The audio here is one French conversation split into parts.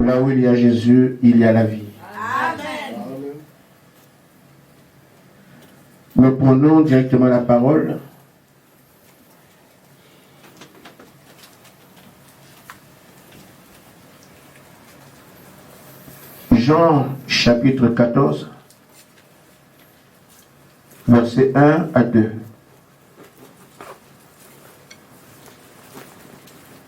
Là où il y a Jésus, il y a la vie. Amen. Nous prenons directement la parole. Jean chapitre 14, versets 1 à 2.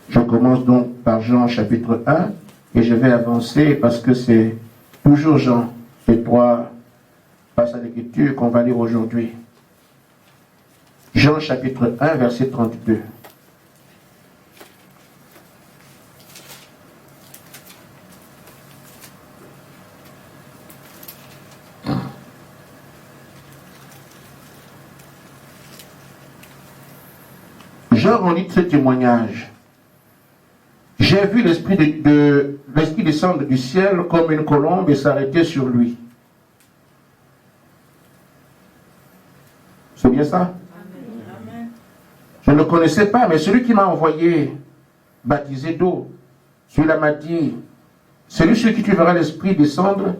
Je commence donc par Jean chapitre 1 et je vais avancer parce que c'est toujours Jean, les trois passages d'écriture qu'on va lire aujourd'hui. Jean chapitre 1, verset 32. Jean relit ce témoignage. J'ai vu l'Esprit descendre du ciel comme une colombe et s'arrêter sur lui. C'est bien ça? Amen. Je ne le connaissais pas, mais celui qui m'a envoyé baptiser d'eau, celui-là m'a dit, celui sur qui tu verras l'Esprit descendre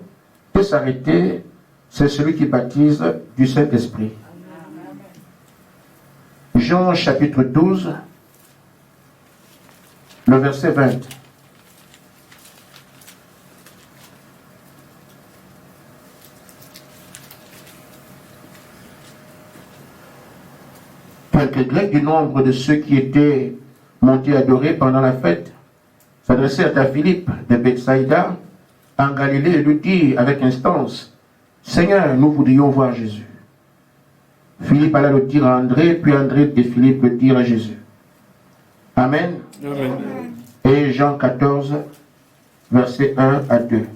et s'arrêter, c'est celui qui baptise du Saint-Esprit. Jean chapitre 12, le verset 20. Quelques Grecs du nombre de ceux qui étaient montés adorer pendant la fête s'adressèrent à Philippe de Bethsaïda en Galilée et lui dirent avec instance, Seigneur, nous voudrions voir Jésus. Philippe alla le dire à André, puis André et Philippe le dirent à Jésus. Amen. Amen. Et Jean 14, versets 1 à 2.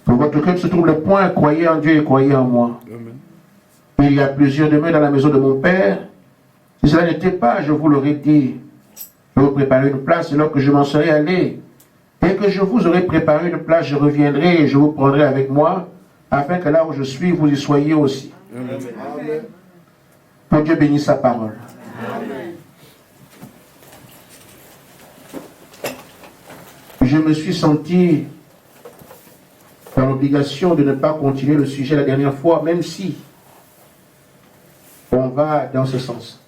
Pour votre cœur ne se trouble point, croyez en Dieu et croyez en moi. Amen. Il y a plusieurs demeures dans la maison de mon Père. Si cela n'était pas, je vous l'aurais dit. Je vous préparer une place, et lorsque je m'en serai allé, dès que je vous aurai préparé une place, je reviendrai et je vous prendrai avec moi, afin que là où je suis, vous y soyez aussi. Amen. Que Dieu bénisse sa parole. Amen. Je me suis senti dans l'obligation de ne pas continuer le sujet la dernière fois, même si on va dans ce sens.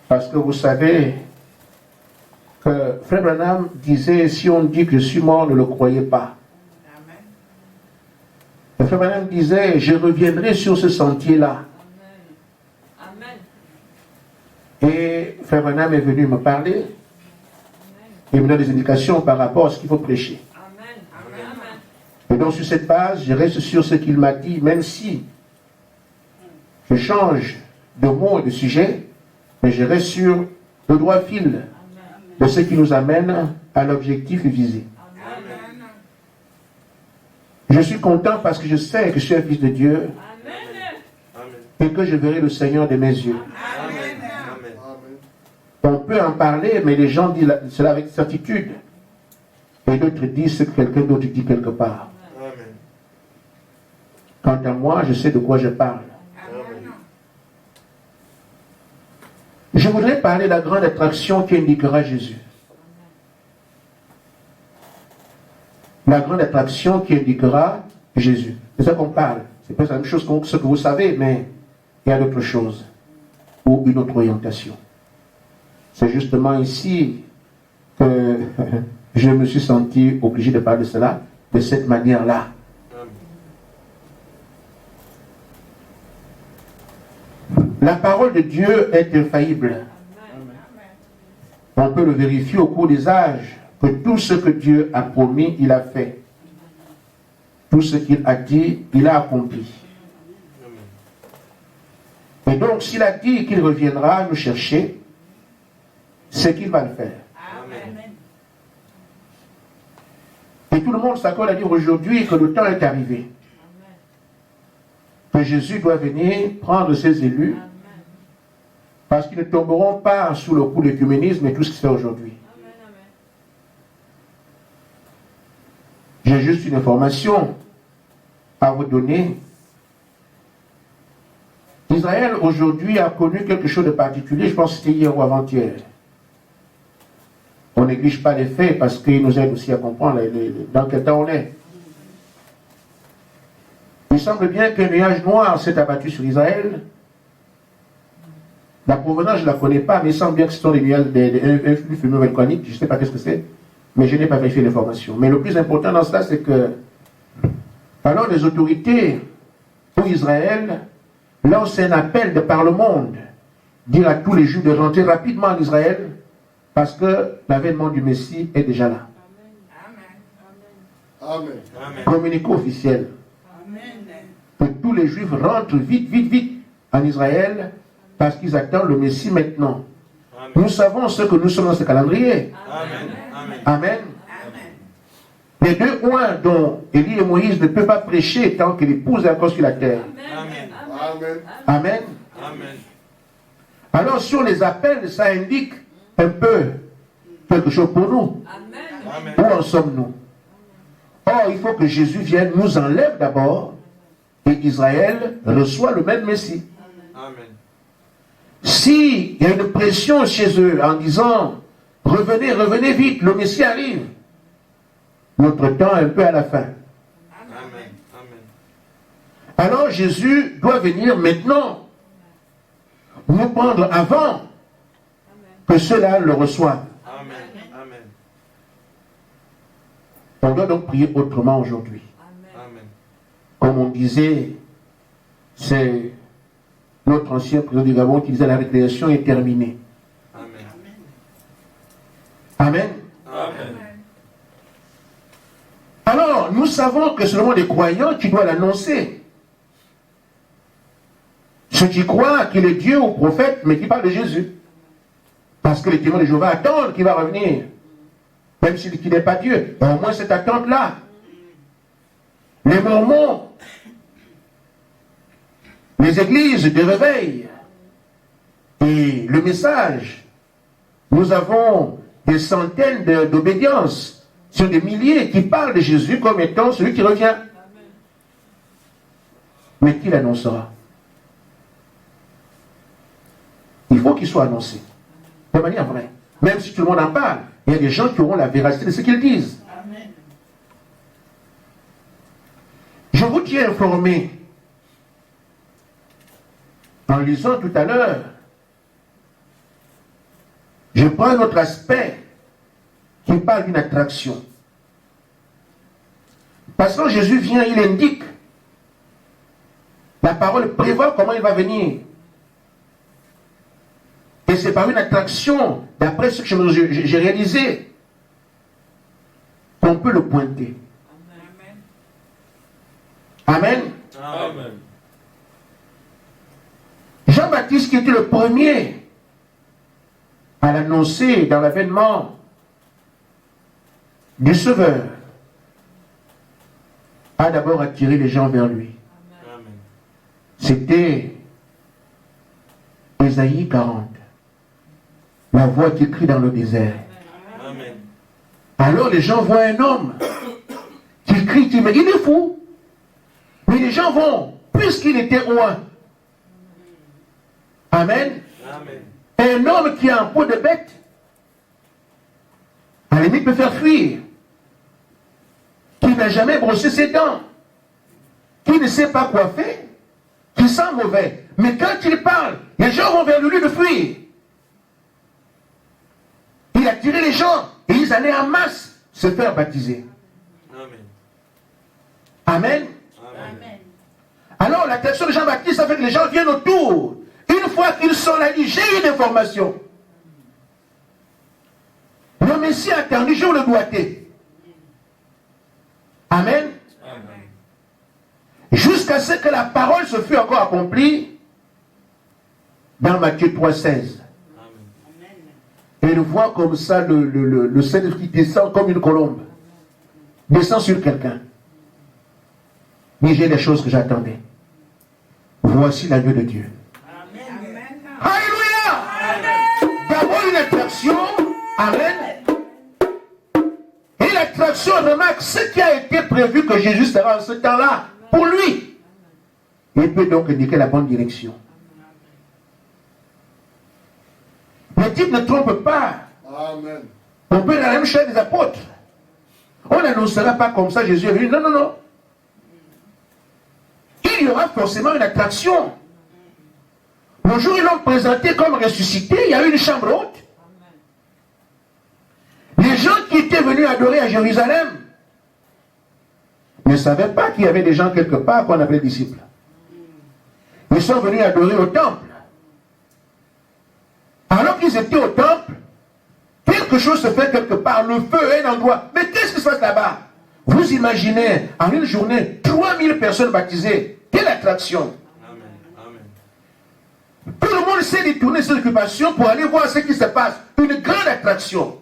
Parce que vous savez que Frère Branham disait, si on dit que je suis mort, ne le croyez pas. Et Frère Branham disait, je reviendrai sur ce sentier-là. Amen. Et Frère Branham est venu me parler et me donner des indications par rapport à ce qu'il faut prêcher. Amen. Amen. Et donc sur cette base, je reste sur ce qu'il m'a dit, même si je change de mot et de sujet, mais je reste sur le droit fil de ce qui nous amène à l'objectif visé. Amen. Je suis content parce que je sais que je suis un fils de Dieu Amen. et que je verrai le Seigneur de mes yeux. Amen. On peut en parler, mais les gens disent cela avec certitude. Et d'autres disent ce que quelqu'un d'autre dit quelque part. Quant à moi, je sais de quoi je parle. Je voudrais parler de la grande attraction qui indiquera Jésus. La grande attraction qui indiquera Jésus. C'est ça qu'on parle. C'est pas la même chose que ce que vous savez, mais il y a d'autres choses. Ou une autre orientation. C'est justement ici que je me suis senti obligé de parler de cela de cette manière-là. La parole de Dieu est infaillible. On peut le vérifier au cours des âges, que tout ce que Dieu a promis, il a fait. Tout ce qu'il a dit, il a accompli. Et donc, s'il a dit qu'il reviendra nous chercher, c'est qu'il va le faire. Amen. Et tout le monde s'accorde à dire aujourd'hui que le temps est arrivé. Que Jésus doit venir prendre ses élus, parce qu'ils ne tomberont pas sous le coup de l'œcuménisme et tout ce qui se fait aujourd'hui. J'ai juste une information à vous donner. Israël aujourd'hui a connu quelque chose de particulier, je pense que c'était hier ou avant-hier. On néglige pas les faits parce qu'ils nous aident aussi à comprendre dans quel temps on est. Il semble bien qu'un nuage noir s'est abattu sur Israël. La provenance, je ne la connais pas, mais il semble bien que ce sont des nuages, un flux fumeux volcanique, je ne sais pas ce que c'est, mais je n'ai pas vérifié l'information. Mais le plus important dans cela, c'est que, alors les autorités pour Israël lancent un appel de par le monde, dire à tous les Juifs de rentrer rapidement en Israël, parce que l'avènement du Messie est déjà là. Amen. Communiqué officiel. Que tous les Juifs rentrent vite, vite, vite en Israël, parce qu'ils attendent le Messie maintenant. Amen. Nous savons ce que nous sommes dans ce calendrier. Amen. Amen. Les deux oins dont Élie et Moïse ne peuvent pas prêcher tant que l'épouse est encore sur la terre. Amen. Amen. Amen. Alors sur les appels, ça indique un peu quelque chose pour nous. Amen. Où en sommes-nous? Or, il faut que Jésus vienne, nous enlève d'abord, et Israël reçoit le même Messie. Amen. S'il y a une pression chez eux en disant « Revenez, revenez vite, le Messie arrive », notre temps est un peu à la fin. Amen. Amen. Alors Jésus doit venir maintenant, nous prendre avant que ceux-là le reçoivent. Amen. Amen. On doit donc prier autrement aujourd'hui. Amen. Comme on disait, c'est notre ancien président du Gabon qui disait la récréation est terminée. Amen. Amen. Amen. Alors, nous savons que c'est le monde des croyants qui doit l'annoncer. Ceux qui croient qu'il est Dieu ou prophète, mais qui parlent de Jésus. Parce que les témoins de Jéhovah attendent qu'il va revenir. Même s'il n'est pas Dieu. Au moins cette attente-là. Les Mormons, les églises de réveil et le message. Nous avons des centaines d'obédiences sur des milliers qui parlent de Jésus comme étant celui qui revient. Mais qui l'annoncera? Il faut qu'il soit annoncé de manière vraie. Même si tout le monde en parle, il y a des gens qui auront la véracité de ce qu'ils disent. Amen. Je vous tiens informé, en lisant tout à l'heure, je prends un autre aspect qui parle d'une attraction. Parce que quand Jésus vient, il indique, la parole prévoit comment il va venir. Et c'est par une attraction, d'après ce que j'ai réalisé, qu'on peut le pointer. Amen. Amen. Jean-Baptiste, qui était le premier à l'annoncer dans l'avènement du Sauveur, a d'abord attiré les gens vers lui. Amen. C'était Ésaïe 40. La voix qui crie dans le désert. Amen. Alors les gens voient un homme qui crie, qui dit, mais il est fou. Mais les gens vont, puisqu'il était roi. Amen. Amen. Un homme qui a un peau de bête, à la limite peut faire fuir. Qui n'a jamais brossé ses dents. Qui ne sait pas coiffer. Qui sent mauvais. Mais quand il parle, les gens vont vers lui de fuir. Il a tiré les gens et ils allaient en masse se faire baptiser. Amen. Amen. Amen. Alors l'attention de Jean-Baptiste, ça fait que les gens viennent autour. Une fois qu'ils sont là, ils disent, j'ai une information. Le Messie a attendu, je vous le doigté. Amen. Amen. Jusqu'à ce que la parole se fût encore accomplie dans Matthieu 3,16. Amen. Et il voit comme ça le Saint-Esprit descend comme une colombe. Descend sur quelqu'un. Mais j'ai les choses que j'attendais. Voici l'agneau de Dieu. Alléluia! D'abord une attraction. Amen. Et l'attraction remarque ce qui a été prévu que Jésus sera en ce temps-là. Pour lui. Il peut donc indiquer la bonne direction. Le type ne trompe pas. Amen. On peut dans la même chaîne des apôtres. On n'annoncera pas comme ça Jésus est venu. Non, non, non. Il y aura forcément une attraction. Le jour où ils l'ont présenté comme ressuscité, il y a eu une chambre haute. Les gens qui étaient venus adorer à Jérusalem ne savaient pas qu'il y avait des gens quelque part qu'on appelait disciples. Ils sont venus adorer au temple. Alors qu'ils étaient au temple, quelque chose se fait quelque part, le feu est un endroit. Mais qu'est-ce qui se passe là-bas? Vous imaginez, en une journée, 3000 personnes baptisées. Quelle attraction! Tout le monde s'est détourné ses occupations pour aller voir ce qui se passe. Une grande attraction.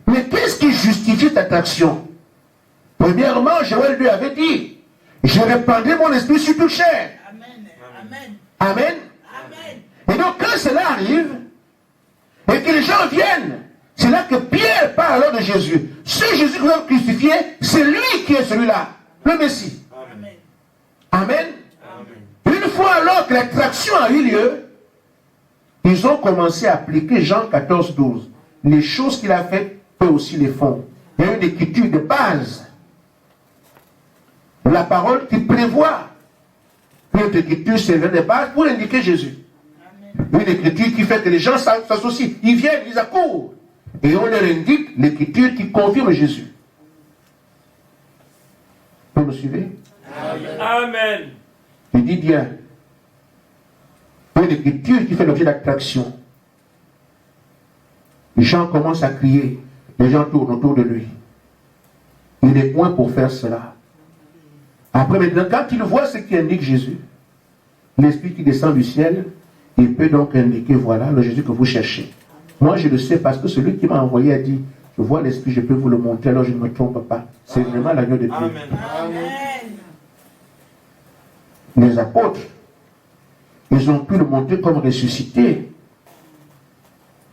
Mais qu'est-ce qui justifie cette attraction? Premièrement, Joël 2 avait dit, je répandrai mon esprit sur toute chair. Amen. Amen. Amen. Et donc quand cela arrive, et que les gens viennent, c'est là que Pierre parle alors de Jésus. Ce Jésus que vous avez crucifié, c'est lui qui est celui-là, le Messie. Amen. Amen. Une fois alors que l'attraction a eu lieu, ils ont commencé à appliquer Jean 14, 12. Les choses qu'il a faites, eux aussi les font. Il y a une écriture de base. La parole qui prévoit. Une écriture servir de base pour indiquer Jésus. Une écriture qui fait que les gens s'associent. Ils viennent, ils accourent. Et on leur indique l'écriture qui confirme Jésus. Vous me suivez? Amen. Je dis bien. Une écriture qui fait l'objet d'attraction. Les gens commencent à crier. Les gens tournent autour de lui. Il est point pour faire cela. Après, maintenant, quand il voit ce qui indique Jésus, l'Esprit qui descend du ciel, il peut donc indiquer, voilà, le Jésus que vous cherchez. Moi, je le sais parce que celui qui m'a envoyé a dit, je vois l'Esprit, je peux vous le montrer, alors je ne me trompe pas. C'est vraiment l'agneau de Dieu. Amen. Les apôtres, ils ont pu le montrer comme ressuscité.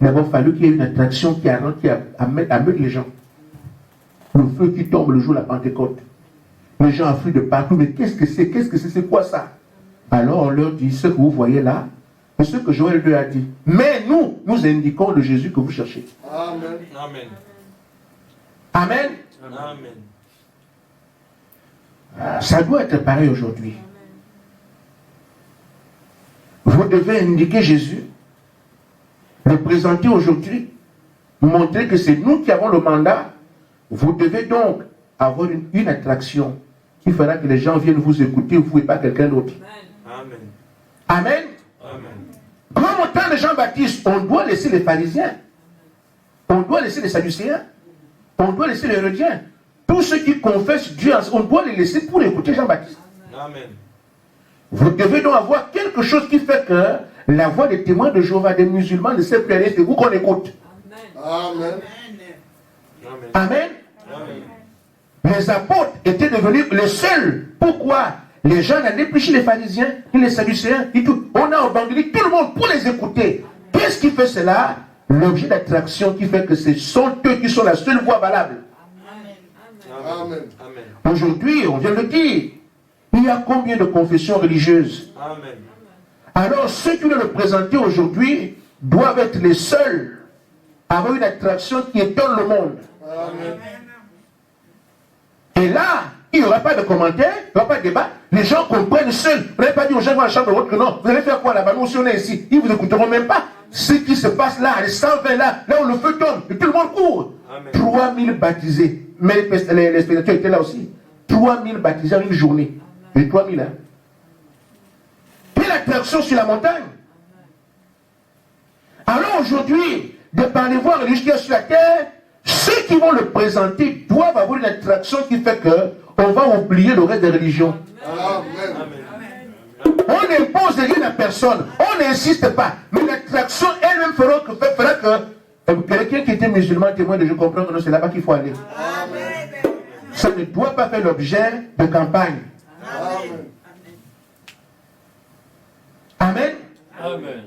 Il a fallu qu'il y ait une attraction qui amène les gens. Le feu qui tombe le jour de la Pentecôte. Les gens affluent de partout. Mais qu'est-ce que c'est? Qu'est-ce que c'est? C'est quoi ça? Alors on leur dit, ce que vous voyez là, c'est ce que Joël 2 a dit. Mais nous indiquons le Jésus que vous cherchez. Amen. Amen. Amen. Amen. Ça doit être pareil aujourd'hui. Vous devez indiquer Jésus, le présenter aujourd'hui, montrer que c'est nous qui avons le mandat. Vous devez donc avoir une attraction qui fera que les gens viennent vous écouter, vous et pas quelqu'un d'autre. Amen. Amen. Amen. Comme au temps de Jean-Baptiste, on doit laisser les pharisiens, on doit laisser les sadducéens, on doit laisser les hérodiens. Tous ceux qui confessent Dieu, on doit les laisser pour écouter Jean-Baptiste. Amen. Vous devez donc avoir quelque chose qui fait que la voix des témoins de Jéhovah, des musulmans, ne sait plus aller, c'est vous qu'on écoute. Amen. Amen. Amen. Les apôtres étaient devenus les seuls. Pourquoi? Les gens n'allaient plus chez les pharisiens, ni les sadducéens, ni tout. On a abandonné tout le monde pour les écouter. Qu'est-ce qui fait cela? L'objet d'attraction qui fait que ce sont eux qui sont la seule voie valable. Amen. Aujourd'hui, on vient de le dire, il y a combien de confessions religieuses? Amen. Alors ceux qui veulent le présenter aujourd'hui doivent être les seuls à avoir une attraction qui étonne le monde. Amen. Et là, il n'y aura pas de commentaires, il n'y aura pas de débat. Les gens comprennent seuls. Vous n'allez pas dire aux gens dans la chambre haute que non, vous allez faire quoi là-bas? Nous, si on est ici, ils ne vous écouteront même pas. Ce qui se passe là, les 120 là où le feu tombe, et tout le monde court. Amen. 3000 baptisés. Mais les spectateurs étaient là aussi. 3000 baptisés en une journée. Et 3000 hein. Quelle attraction sur la montagne. Alors aujourd'hui, de par les voies religieuses qu'il y a sur la terre, ceux qui vont le présenter doivent avoir une attraction qui fait qu'on va oublier le reste des religions. Amen. On n'impose rien à personne, on n'insiste pas. Mais l'attraction elle-même fera que quelqu'un qui était musulman, témoin de je comprends que c'est là-bas qu'il faut aller. Amen. Ça ne doit pas faire l'objet de campagne. Amen. Amen.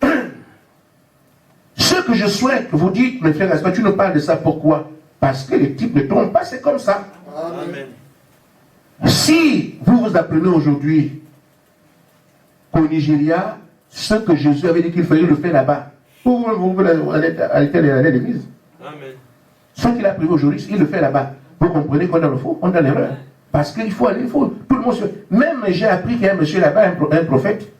Amen. Ce que je souhaite, vous dites, mes frères, tu nous parles de ça, pourquoi? Parce que les types ne trompent pas, c'est comme ça. Amen. Si vous apprenez aujourd'hui qu'au Nigeria, ce que Jésus avait dit qu'il fallait le faire là-bas, Vous voulez aller à l'église. Amen. Ce qu'il a prévu aujourd'hui, il le fait là-bas. Vous comprenez qu'on est dans le faux, on est dans l'erreur. Parce qu'il faut aller, tout le monde se... Même j'ai appris qu'il y a un monsieur là-bas, un prophète.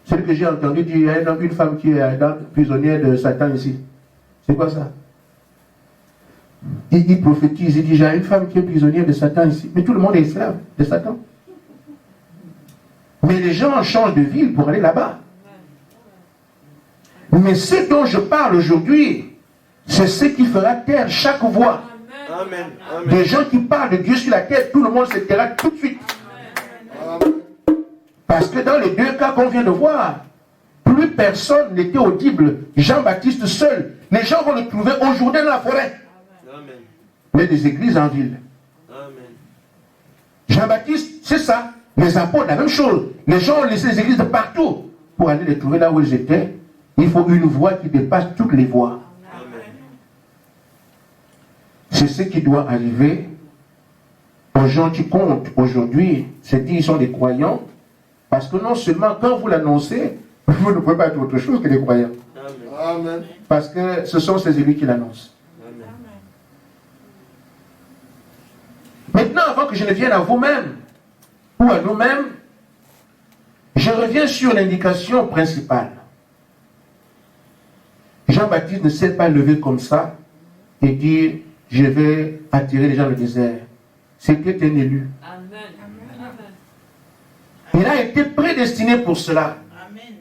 Celui que j'ai entendu dire, il y a une femme qui est prisonnière de Satan ici. C'est quoi ça? Il prophétise, il dit, j'ai une femme qui est prisonnière de Satan ici. Mais tout le monde est esclave de Satan. Mais les gens changent de ville pour aller là-bas. Mais ce dont je parle aujourd'hui, c'est ce qui fera taire chaque voix. Amen. Amen. Des gens qui parlent de Dieu sur la terre, tout le monde se taira tout de suite. Amen. Parce que dans les deux cas qu'on vient de voir, plus personne n'était audible. Jean-Baptiste seul. Les gens vont le trouver aujourd'hui dans la forêt. Amen. Mais des églises en ville. Amen. Jean-Baptiste, c'est ça. Les apôtres, la même chose. Les gens ont laissé les églises de partout. Pour aller les trouver là où ils étaient, il faut une voix qui dépasse toutes les voix. Amen. C'est ce qui doit arriver aux gens qui comptent aujourd'hui. C'est dit, ils sont des croyants. Parce que non seulement quand vous l'annoncez, vous ne pouvez pas être autre chose que des croyants. Amen. Parce que ce sont ces élus qui l'annoncent. Amen. Maintenant, avant que je ne vienne à vous-même, ou à nous-mêmes, je reviens sur l'indication principale. Jean-Baptiste ne s'est pas levé comme ça et dire, je vais attirer les gens dans le désert. C'était un élu. Amen. Il a été prédestiné pour cela. Amen.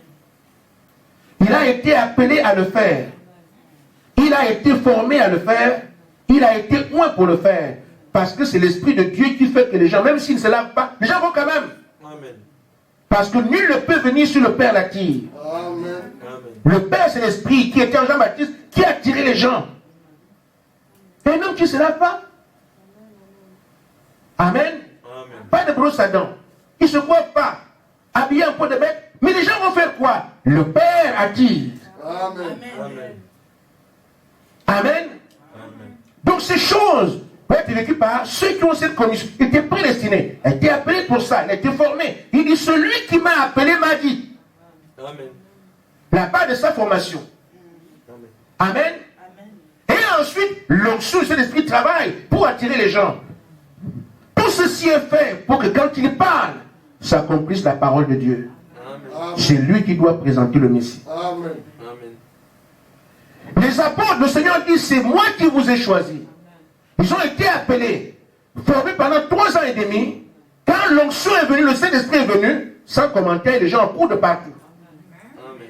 Il a été appelé à le faire. Il a été formé à le faire. Il a été oint pour le faire. Parce que c'est l'Esprit de Dieu qui fait que les gens, même s'ils ne se lavent pas, les gens vont quand même. Amen. Parce que nul ne peut venir sur le Père l'attire. Amen. Le Père, c'est l'Esprit qui était en Jean-Baptiste, qui a attiré les gens. Et même qui ne se lave pas. Amen. Amen. Pas de brosse à dents. Ils ne se coiffent pas. Habillés en peau de bête. Mais les gens vont faire quoi? Le Père attire. Amen. Amen. Amen. Donc ces choses vont être vécues par ceux qui ont cette commission. Ils étaient prédestinés. Ils étaient appelés pour ça. Ils étaient formés. Il dit, celui qui m'a appelé m'a dit. Amen. La part de sa formation. Amen. Amen. Et ensuite, l'onction de cet esprit travaille pour attirer les gens. Tout ceci est fait pour que quand il parle, s'accomplisse la parole de Dieu. Amen. C'est lui qui doit présenter le Messie. Amen. Amen. Les apôtres, le Seigneur dit, c'est moi qui vous ai choisi. Ils ont été appelés, formés pendant 3 ans et demi. Quand l'onction est venue, le Saint-Esprit est venu, sans commentaire, les gens courent de partout. Amen.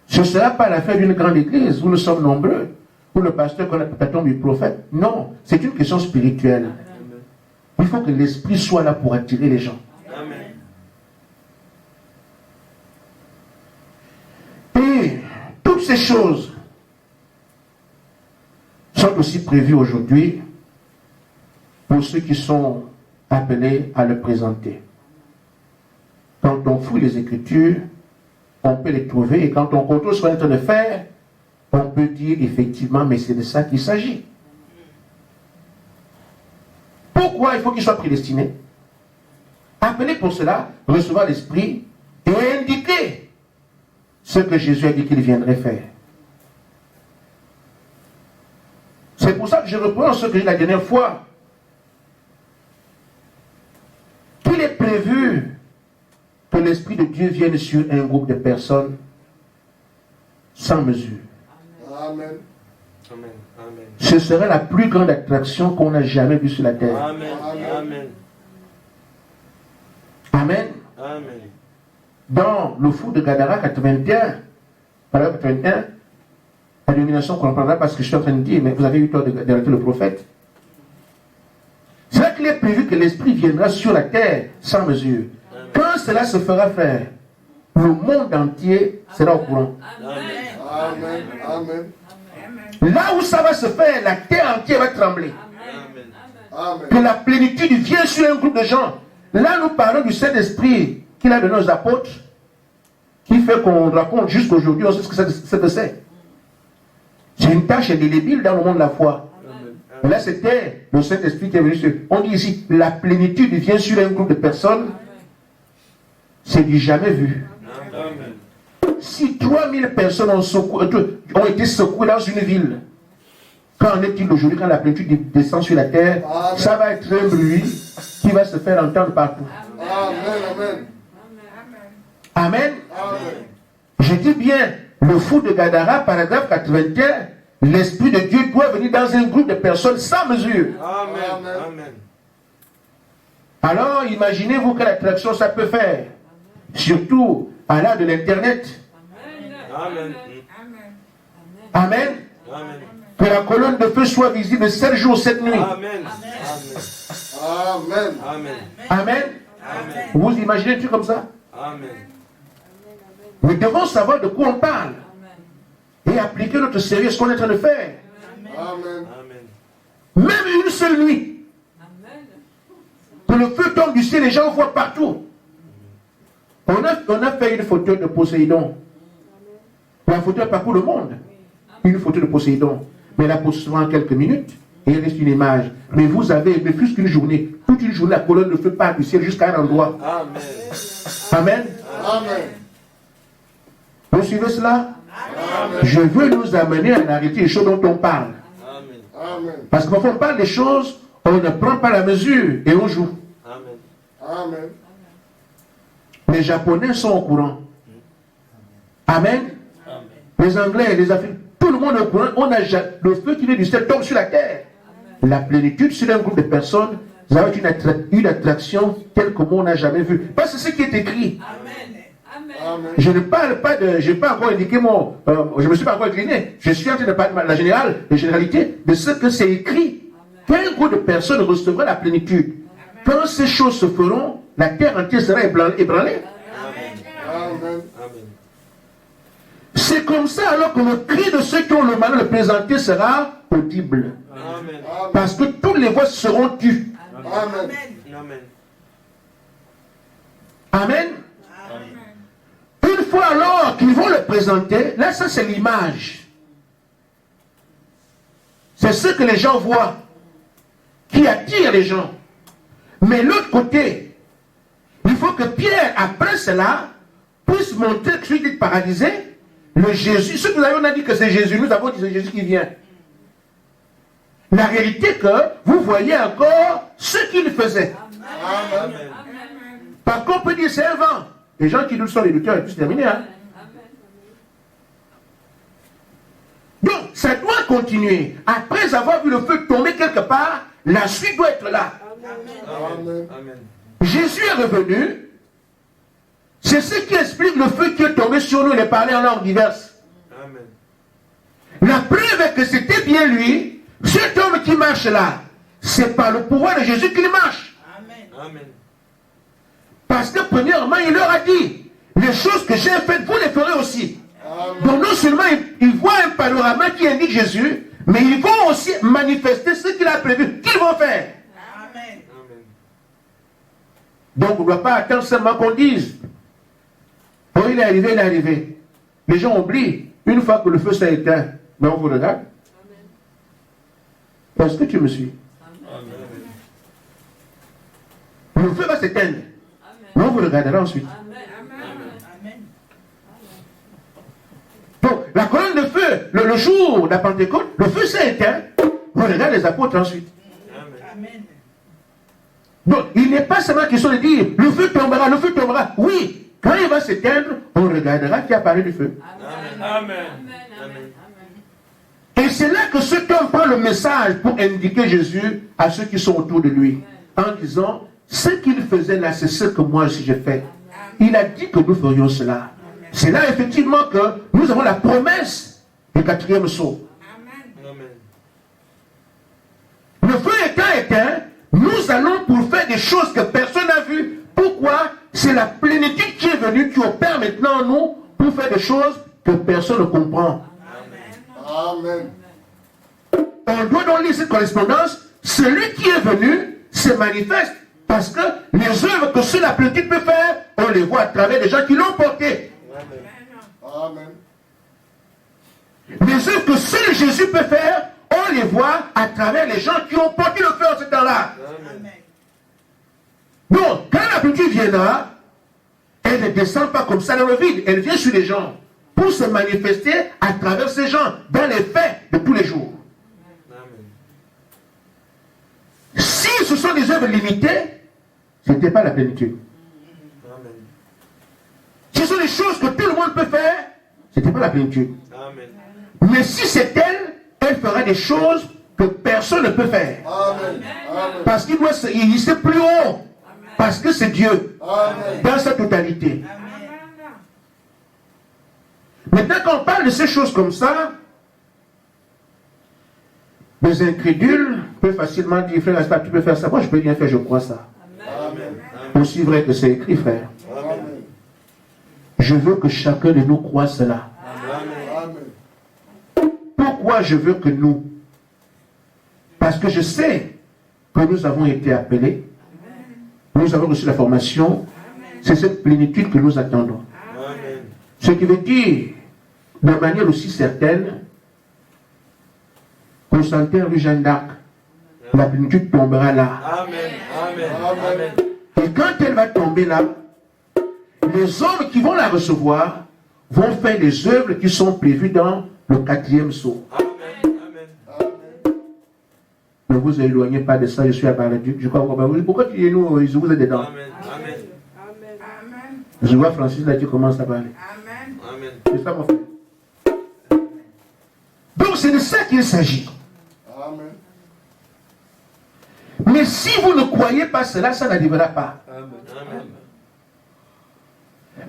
Ce ne sera pas l'affaire d'une grande église où nous sommes nombreux, où le pasteur connaît le tombe du prophète. Non, c'est une question spirituelle. Amen. Il faut que l'Esprit soit là pour attirer les gens. Amen. Et toutes ces choses sont aussi prévues aujourd'hui pour ceux qui sont appelés à le présenter. Quand on fouille les Écritures, on peut les trouver, et quand on contrôle ce qu'on est en train de faire, on peut dire effectivement, mais c'est de ça qu'il s'agit. Pourquoi il faut qu'il soit prédestiné? Appelé pour cela, recevoir l'Esprit et indiquer ce que Jésus a dit qu'il viendrait faire. C'est pour ça que je reprends ce que j'ai dit la dernière fois. Qu'il est prévu que l'Esprit de Dieu vienne sur un groupe de personnes sans mesure. Amen. Amen. Amen. Ce serait la plus grande attraction qu'on a jamais vue sur la terre. Amen. Amen. Amen. Amen. Dans le fou de Gadara 81, paragraphe 81, la dénomination qu'on comprendra pas ce que je suis en train de dire, mais vous avez eu tort d'arrêter le prophète. C'est là qu'il est prévu que l'Esprit viendra sur la terre sans mesure. Amen. Quand cela se fera faire, le monde entier sera au courant. Amen. Amen. Amen. Là où ça va se faire, la terre entière va trembler. Amen. Amen. Que la plénitude vienne sur un groupe de gens. Là, nous parlons du Saint-Esprit qu'il a donné aux apôtres, qui fait qu'on raconte jusqu'aujourd'hui, on sait ce que c'est. C'est une tâche indélébile dans le monde de la foi. Mais là, c'était le Saint-Esprit qui est venu sur. On dit ici, la plénitude vient sur un groupe de personnes. C'est du jamais vu. Amen. si 3000 personnes ont été secouées dans une ville, qu'en est-il aujourd'hui quand la plénitude descend sur la terre? Amen. Ça va être un bruit qui va se faire entendre partout. Amen. Amen. Amen. Je dis bien, le fou de Gadara, paragraphe 81, l'Esprit de Dieu doit venir dans un groupe de personnes sans mesure. Amen. Amen. Alors, imaginez-vous quelle attraction ça peut faire. Surtout à l'ère de l'Internet. Amen. Amen. Amen. Que la colonne de feu soit visible 7 jours, 7 nuits. Amen. Amen. Amen. Amen. Amen. Vous imaginez un truc comme ça? Amen. Nous devons savoir de quoi on parle. Et appliquer notre sérieux, ce qu'on est en train de faire. Amen. Même une seule nuit. Que le feu tombe du ciel, les gens voient partout. On a fait une photo de Poséidon. La photo parcourt le monde. Une photo de Poséidon. Mais la pose souvent en quelques minutes. Et il reste une image. Mais vous avez, mais plus qu'une journée, toute une journée, la colonne de feu part du ciel jusqu'à un endroit. Amen. Amen. Amen. Vous suivez cela? Amen. Je veux nous amener à arrêter les choses dont on parle. Amen. Amen. Parce que parfois on parle des choses, on ne prend pas la mesure et on joue. Amen. Amen. Les Japonais sont au courant. Amen. Amen. Les Anglais, les Africains, tout le monde est au courant. Le feu qui vient du ciel tombe sur la terre. La plénitude sur un groupe de personnes, vous avez une attraction telle que moi on n'a jamais vue. Parce que c'est ce qui est écrit. Amen. Je ne parle pas de. Je n'ai pas encore indiqué mon. Je ne me suis pas encore incliné. Je suis en train de parler de la généralité de ce que c'est écrit. Quel groupe de personnes recevra la plénitude? Quand ces choses se feront, la terre entière sera ébranlée. Amen. C'est comme ça alors que le cri de ceux qui ont le malheur de plaisanter sera audible. Amen. Parce que toutes les voix seront tues. Amen. Amen. Amen. Une fois alors qu'ils vont le présenter, là ça c'est l'image. C'est ce que les gens voient qui attire les gens. Mais l'autre côté, il faut que Pierre, après cela, puisse montrer que celui qui est paralysé, le Jésus, ce que nous avons dit que c'est Jésus, nous avons dit que c'est Jésus qui vient. La réalité que vous voyez encore ce qu'il faisait. Amen. Par contre, on peut dire c'est un vent. Les gens qui nous sont les douteurs, c'est terminé. Hein? Donc, ça doit continuer. Après avoir vu le feu tomber quelque part, la suite doit être là. Amen. Amen. Jésus est revenu. C'est ce qui explique le feu qui est tombé sur nous. Il est parlé en langue diverses. Amen. La preuve est que c'était bien lui. Cet homme qui marche là, c'est par le pouvoir de Jésus qu'il marche. Amen. Parce que premièrement, il leur a dit, les choses que j'ai faites, vous les ferez aussi. Donc non seulement ils voient un panorama qui indique Jésus, mais ils vont aussi manifester ce qu'il a prévu, qu'ils vont faire. Amen. Donc on ne doit pas attendre seulement qu'on dise, oh il est arrivé, il est arrivé. Les gens oublient, une fois que le feu s'est éteint, mais on vous regarde. Est-ce que tu me suis? Le feu va s'éteindre. Mais on vous regardera ensuite. Donc, la colonne de feu, le jour de la Pentecôte, le feu s'est éteint. On regarde les apôtres ensuite. Amen. Donc, il n'est pas seulement question de dire, le feu tombera, le feu tombera. Oui, quand il va s'éteindre, on regardera qui a parlé du feu. Amen. Et c'est là que cet homme prend le message pour indiquer Jésus à ceux qui sont autour de lui. En disant, ce qu'il faisait là, c'est ce que moi aussi j'ai fait. Il a dit que nous ferions cela. C'est là effectivement que nous avons la promesse du 4e saut. Amen. Le feu étant éteint, nous allons pour faire des choses que personne n'a vues. Pourquoi? C'est la plénitude qui est venue, qui opère maintenant en nous pour faire des choses que personne ne comprend. Amen. On doit donc lire cette correspondance. Celui qui est venu se manifeste parce que les œuvres que seule la plénitude peut faire, on les voit à travers les gens qui l'ont porté. Amen. Les œuvres que seul Jésus peut faire, on les voit à travers les gens qui ont porté le feu en ce temps-là. Amen. Donc, quand la plénitude viendra, elle ne descend pas comme ça dans le vide, elle vient sur les gens. pour se manifester à travers ces gens, dans les faits de tous les jours. Amen. Si ce sont des œuvres limitées, ce n'était pas la plénitude. Amen. Si ce sont des choses que tout le monde peut faire, ce n'était pas la plénitude. Amen. Mais si c'est elle, elle fera des choses que personne ne peut faire. Amen. Amen. Parce qu'il doit il sait plus haut. Parce que c'est Dieu. Amen. Dans sa totalité. Maintenant, quand on parle de ces choses comme ça, les incrédules peuvent facilement dire, frère, tu peux faire ça. Moi, je peux bien faire, je crois ça. Amen. Aussi vrai que c'est écrit, frère. Amen. Je veux que chacun de nous croie cela. Amen. Pourquoi je veux que nous? Parce que je sais que nous avons été appelés. Nous avons reçu la formation. C'est cette plénitude que nous attendons. Amen. Ce qui veut dire, de manière aussi certaine, qu'au centenaire de Jeanne d'Arc, la plénitude tombera là. Amen. Amen. Amen. Et quand elle va tomber là, les hommes qui vont la recevoir vont faire les œuvres qui sont prévues dans le 4e sceau. Amen. Amen. Ne vous éloignez pas de ça, je suis à Baraduc. Je crois pourquoi tu es nous, vous êtes dedans. Amen. Amen. Je vois Francis là, tu commences à parler. Amen. C'est ça, mon frère. Donc, c'est de ça qu'il s'agit. Amen. Mais si vous ne croyez pas cela, ça n'arrivera pas. Amen.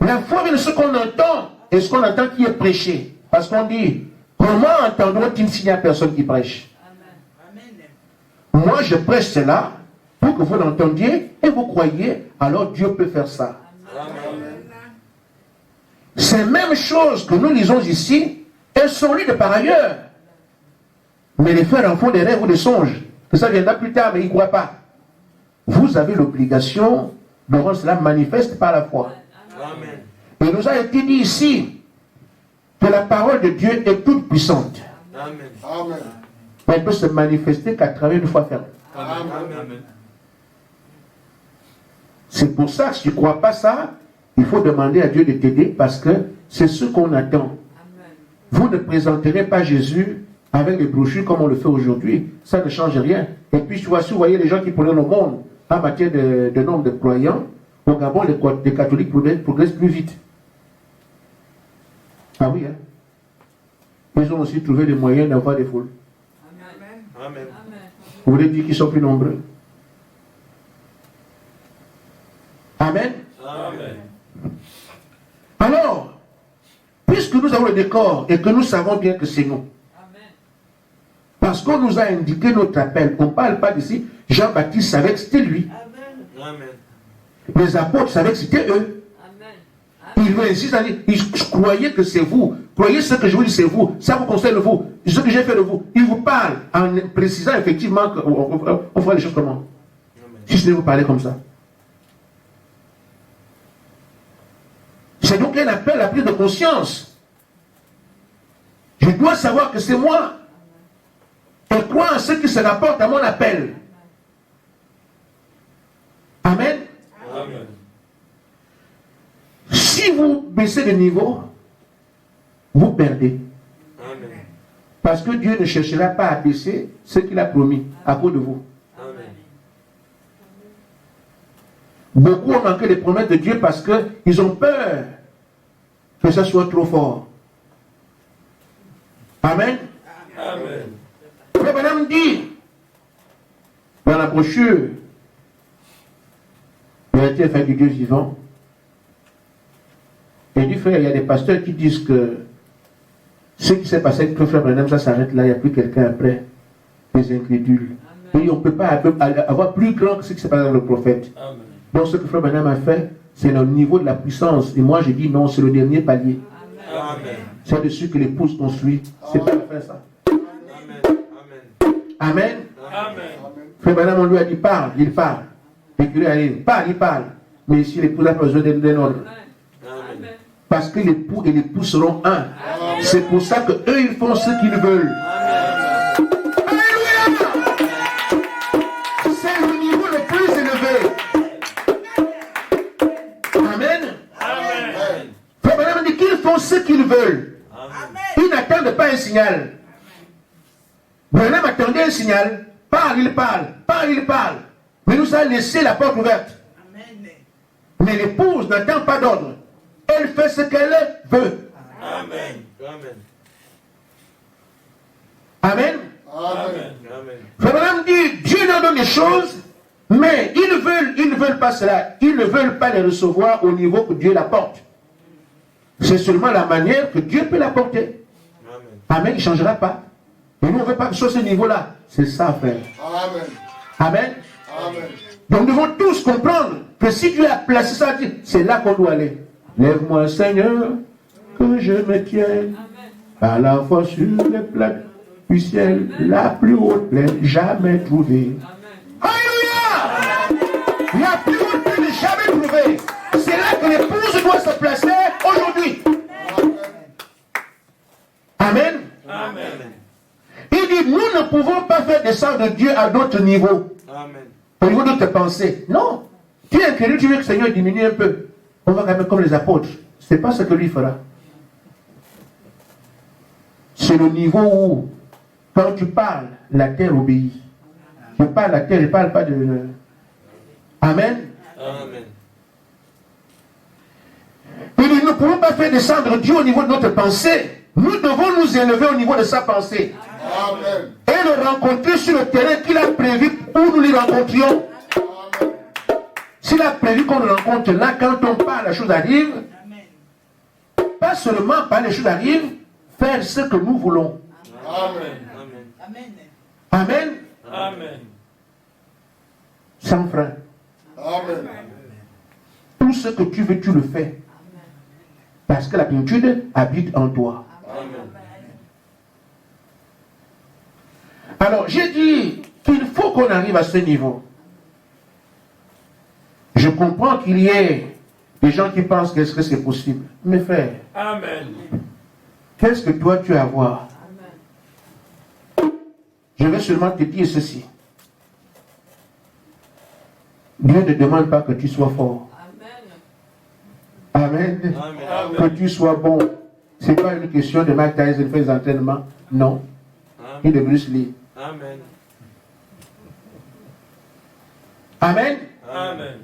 La foi vient de ce qu'on entend et ce qu'on entend qui est prêché. Parce qu'on dit, comment entendront-ils s'il n'y a personne qui prêche? Moi, je prêche cela pour que vous l'entendiez et vous croyez, alors Dieu peut faire ça. Amen. Ces mêmes choses que nous lisons ici, elles sont lues de par ailleurs. Mais les frères en font des rêves ou des songes. Que ça viendra plus tard, mais ils ne croient pas. Vous avez l'obligation de rendre cela manifeste par la foi. Amen. Il nous a été dit ici que la parole de Dieu est toute puissante. Amen. Amen. Elle peut se manifester qu'à travers une foi ferme. Amen. C'est pour ça que si tu ne crois pas ça, il faut demander à Dieu de t'aider parce que c'est ce qu'on attend. Vous ne présenterez pas Jésus avec des brochures comme on le fait aujourd'hui. Ça ne change rien. Et puis, si vous voyez les gens qui prennent le monde en matière de nombre de croyants, au Gabon, les catholiques progressent plus vite. Ah oui, hein? Ils ont aussi trouvé les moyens d'avoir des foules. Amen. Vous voulez dire qu'ils sont plus nombreux? Amen. Amen. Alors, puisque nous avons le décor et que nous savons bien que c'est nous, parce qu'on nous a indiqué notre appel, on ne parle pas d'ici, Jean-Baptiste savait que c'était lui. Amen. Les apôtres savaient que c'était eux. Ils veulent ainsi dire, ils croyaient que c'est vous. Croyez ce que je vous dis, c'est vous. Ça vous concerne vous. Ce que j'ai fait de vous. Ils vous parlent en précisant effectivement qu'on fera les choses comment. Si ce n'est vous parler comme ça. C'est donc un appel à prise de conscience. Je dois savoir que c'est moi. Et croire en ce qui se rapporte à mon appel. Amen. Amen. Si vous baissez de niveau, vous perdez. Amen. Parce que Dieu ne cherchera pas à baisser ce qu'il a promis à cause de vous. Amen. Beaucoup ont manqué les promesses de Dieu parce qu'ils ont peur que ça soit trop fort. Amen. Amen. Frère Branham dit dans la brochure Vérité fin du Dieu vivant, il dit frère, il y a des pasteurs qui disent que ce qui s'est passé avec le frère Branham, ça s'arrête là, il n'y a plus quelqu'un après. Les incrédules. Et on ne peut pas avoir plus grand que ce qui s'est passé avec le prophète. Amen. Donc ce que frère Branham a fait, c'est le niveau de la puissance. Et moi je dis non, c'est le dernier palier. Amen. C'est dessus que l'épouse construit. C'est pas la fin ça. Amen. Amen. Amen. Frère Branham, on lui a dit parle, il parle. Et puis il parle, il parle. Mais ici l'épouse a besoin d'un ordre. Amen. Parce que l'époux et l'épouse seront un. C'est pour ça que eux ils font ce qu'ils veulent. Alléluia! C'est le niveau le plus élevé. Amen. Amen. Frère Branham dit qu'ils font ce qu'ils veulent. signal. Branham attendait un signal. Parle, il parle. Parle, il parle. Mais nous a laissé la porte ouverte. Amen. Mais l'épouse n'attend pas d'ordre. Elle fait ce qu'elle veut. Amen. Amen. Amen. Amen. Amen. Frère Branham dit, Dieu leur donne des choses, mais ils ne veulent pas cela. Ils ne veulent pas les recevoir au niveau que Dieu l'apporte. C'est seulement la manière que Dieu peut l'apporter. Amen. Amen, il ne changera pas. Et nous, on ne veut pas sur ce niveau-là. C'est ça, frère. Amen. Amen. Amen. Donc nous devons tous comprendre que si Dieu a placé ça, c'est là qu'on doit aller. Lève-moi, Seigneur, que je me tienne à la fois sur les plaques du ciel, la plus haute plaine jamais trouvée. Alléluia! La plus haute plaine jamais trouvée. C'est là que l'épouse doit se placer aujourd'hui. Amen. Amen. Il dit, nous ne pouvons pas faire descendre Dieu à d'autres niveaux. Amen. Au niveau de tes pensées. Non. Tu es incrédule, tu veux que le Seigneur diminue un peu. On va quand même comme les apôtres. Ce n'est pas ce que lui fera. C'est le niveau où, quand tu parles, la terre obéit. Je parle la terre, je ne parle pas de... Amen. Amen. Il dit, nous ne pouvons pas faire descendre Dieu au niveau de notre pensée. Nous devons nous élever au niveau de sa pensée. Amen. Et le rencontrer sur le terrain qu'il a prévu où nous les rencontrions. Amen. S'il a prévu qu'on le rencontre là, quand on parle, la chose arrive. Pas seulement par les choses arrivent, faire ce que nous voulons. Amen. Amen. Amen. Amen. Amen. Sans frein. Amen. Tout ce que tu veux, tu le fais. Parce que la plénitude habite en toi. Amen. Alors, j'ai dit qu'il faut qu'on arrive à ce niveau. Je comprends qu'il y ait des gens qui pensent qu'est-ce que c'est possible. Mes frères, Amen. qu'est-ce que toi tu as à voir? Je vais seulement te dire ceci. Dieu ne demande pas que tu sois fort. Amen. Amen. Que tu sois bon. Ce n'est pas une question de Mike Tyson fait des entraînements. Non. Ni de Bruce Lee. Amen. Amen. Amen.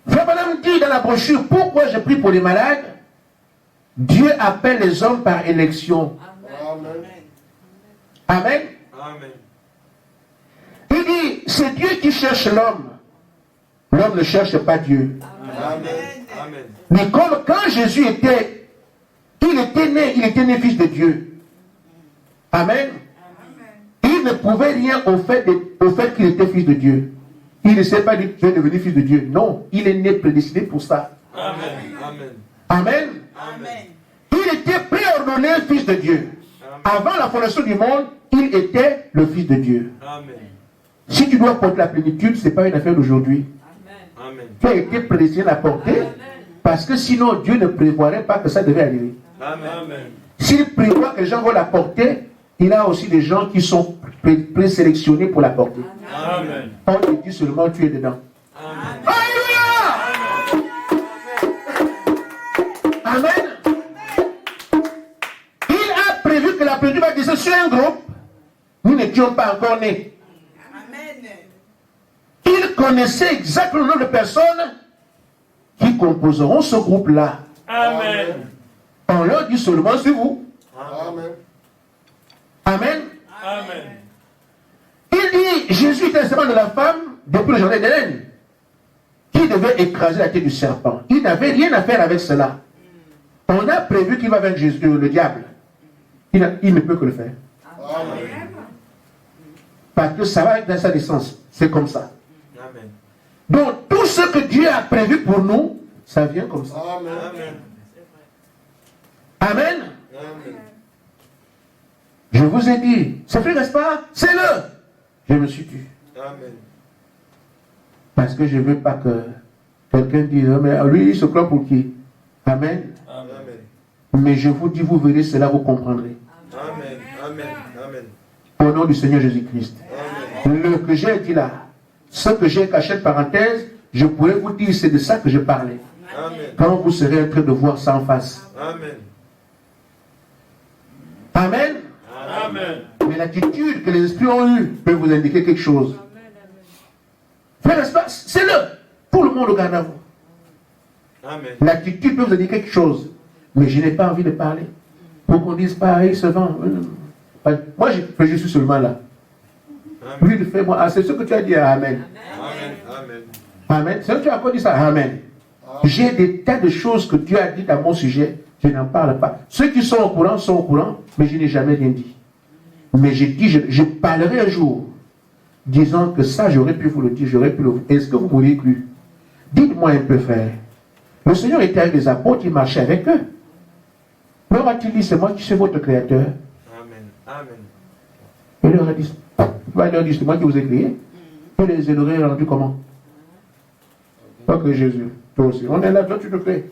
Frère Branham dit dans la brochure, pourquoi je prie pour les malades? Dieu appelle les hommes par élection. Amen. Amen. Amen. Il dit, c'est Dieu qui cherche l'homme. L'homme ne cherche pas Dieu. Amen. Amen. Mais comme quand Jésus était né fils de Dieu. Amen. Il ne pouvait rien au fait qu'il était fils de Dieu. Il ne s'est pas dit, je vais devenir fils de Dieu. Non, il est né prédestiné pour ça. Amen. Amen. Amen. Amen. Il était préordonné fils de Dieu. Avant la fondation du monde, il était le fils de Dieu. Amen. Si tu dois porter la plénitude, ce n'est pas une affaire d'aujourd'hui. Amen. Tu as été prédestiné à la porter, parce que sinon Dieu ne prévoirait pas que ça devait arriver. Amen. S'il prévoit que les gens vont la porter, il a aussi des gens qui sont présélectionnés pour la porter. Amen. On te dit seulement tu es dedans. Amen. Alléluia! Amen. Il a prévu que la plénitude va descendre sur un groupe. Nous n'étions pas encore nés. Amen. Il connaissait exactement le nombre de personnes qui composeront ce groupe-là. Amen. On leur dit seulement c'est vous. Amen. Amen. Amen. Il dit, Jésus était l'instrument de la femme depuis le jardin d'Hélène, qui devait écraser la tête du serpent. Il n'avait rien à faire avec cela. On a prévu qu'il va vaincre Jésus, le diable. Il ne peut que le faire. Amen. Parce que ça va être dans sa naissance. C'est comme ça. Amen. Donc, tout ce que Dieu a prévu pour nous, ça vient comme ça. Amen. Amen. Amen. Amen. Je vous ai dit, c'est fait, n'est-ce pas? C'est le. Je me suis tué. Amen. Parce que je ne veux pas que quelqu'un dise, oh, mais lui, il se croit pour qui? Amen. Amen. Mais je vous dis, vous verrez cela, vous comprendrez. Amen. Amen. Amen. Au nom du Seigneur Jésus-Christ. Amen. Le que j'ai dit là, ce que j'ai caché de parenthèse, je pourrais vous dire, c'est de ça que je parlais. Amen. Quand vous serez en train de voir ça en face. Amen. Amen. l'attitude que les esprits ont eue peut vous indiquer quelque chose. Frère, n'est-ce pas? C'est le. Tout le monde regarde à vous. Amen. L'attitude peut vous indiquer quelque chose. Mais je n'ai pas envie de parler. Pour qu'on dise pareil, se vend. Moi, je suis seulement là. Amen. Lui, il fait moi. Ah, c'est ce que tu as dit. Amen. Amen. Amen. Amen. C'est ce que tu as encore dit ça. Amen. J'ai des tas de choses que Dieu a dites à mon sujet. Je n'en parle pas. Ceux qui sont au courant, mais je n'ai jamais rien dit. Mais j'ai dit, je parlerai un jour, disant que ça, j'aurais pu vous le dire, j'aurais pu le dire. Est-ce que vous m'auriez cru? Dites-moi un peu, frère. Le Seigneur était avec les apôtres, il marchait avec eux. Leur a-t-il dit, c'est moi qui suis votre créateur? Amen. Amen. Il leur a dit, c'est moi qui vous ai créé. Et les aurait rendus comment? Pas que Jésus. Toi aussi. On est là, toi tu te crées.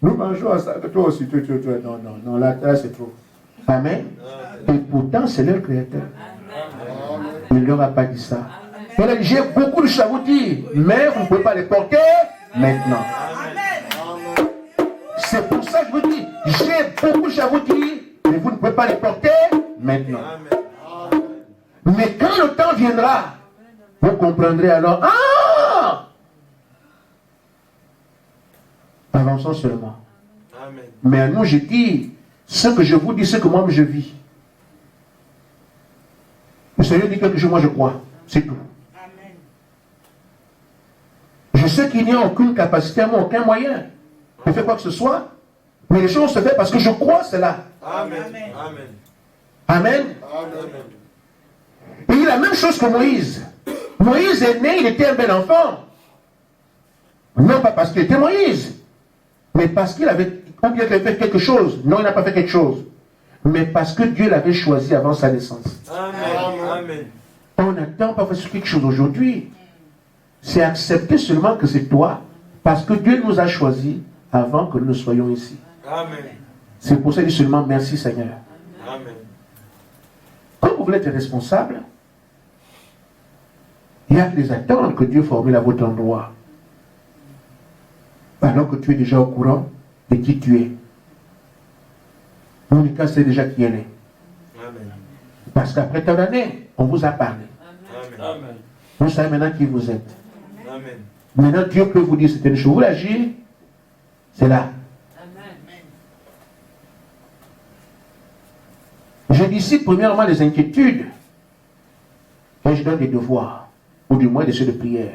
Nous mangeons à ça, toi aussi, toi. Non, là c'est trop. Amen. Et pourtant, c'est leur créateur. Il ne leur a pas dit ça. Il a dit, j'ai beaucoup de choses à vous dire, mais vous ne pouvez pas les porter maintenant. C'est pour ça que je vous dis, j'ai beaucoup de choses à vous dire, mais vous ne pouvez pas les porter maintenant. Mais quand le temps viendra, vous comprendrez alors, ah! Avançons seulement. Amen. Mais à nous, je dis, ce que je vous dis, ce que moi je vis. Le Seigneur dit quelque chose, moi je crois. C'est tout. Amen. Je sais qu'il n'y a aucune capacité à moi, aucun moyen de faire quoi que ce soit. Mais les choses se font parce que je crois cela. Amen. Amen. Amen. Amen. Amen. Et il y a la même chose que Moïse. Moïse est né, il était un bel enfant. Non pas parce qu'il était Moïse, mais parce qu'il avait fait quelque chose. Non, il n'a pas fait quelque chose. Mais parce que Dieu l'avait choisi avant sa naissance. Amen. Amen. On n'attend pas faire quelque chose aujourd'hui. C'est accepter seulement que c'est toi, parce que Dieu nous a choisis avant que nous soyons ici. Amen. C'est pour ça qu'il dit seulement merci Seigneur. Amen. Quand vous voulez être responsable, il y a des attentes que Dieu formule à votre endroit. Alors que tu es déjà au courant de qui tu es. Monica sait déjà qui elle est. Amen. Parce qu'après tant d'années, on vous a parlé. Amen. Vous savez maintenant qui vous êtes. Amen. Maintenant, Dieu peut vous dire certaines choses. Vous voulez agir, c'est là. Je dissipe premièrement les inquiétudes et je donne des devoirs, ou du moins des ceux de prière.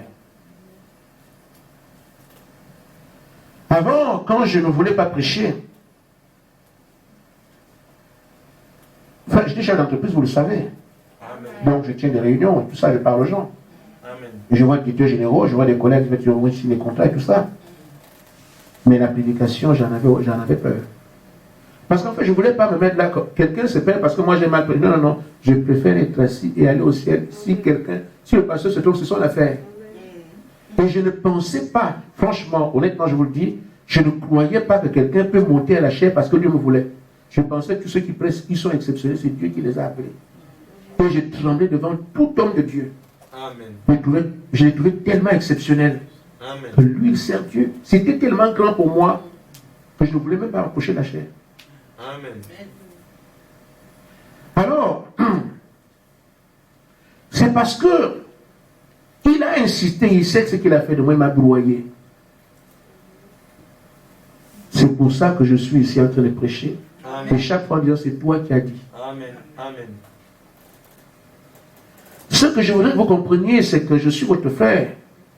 Avant, quand je ne voulais pas prêcher, enfin, j'étais chef d'entreprise, vous le savez. Amen. Donc, je tiens des réunions et tout ça, je parle aux gens. Amen. Et je vois des directeurs généraux, je vois des collègues qui vont signer des contrats et tout ça. Mais la prédication, j'en avais peur. Parce qu'en fait, je ne voulais pas me mettre là. Quelqu'un se perd parce que moi j'ai mal pris. Non. Je préfère être assis et aller au ciel si le pasteur se trouve, c'est son affaire. Et je ne pensais pas, franchement, honnêtement, je vous le dis, je ne croyais pas que quelqu'un peut monter à la chair parce que Dieu me voulait. Je pensais que tous ceux qui pressent, qui sont exceptionnels, c'est Dieu qui les a appelés. Et j'ai tremblé devant tout homme de Dieu. Amen. Je l'ai trouvé tellement exceptionnel. Amen. Que lui, il sert Dieu. C'était tellement grand pour moi que je ne voulais même pas approcher la chair. Amen. Alors, c'est parce que il a insisté, il sait ce qu'il a fait de moi, il m'a broyé. C'est pour ça que je suis ici en train de prêcher. Amen. Et chaque fois, en disant, c'est toi qui as dit. Amen. Amen. Ce que je voudrais que vous compreniez, c'est que je suis votre frère.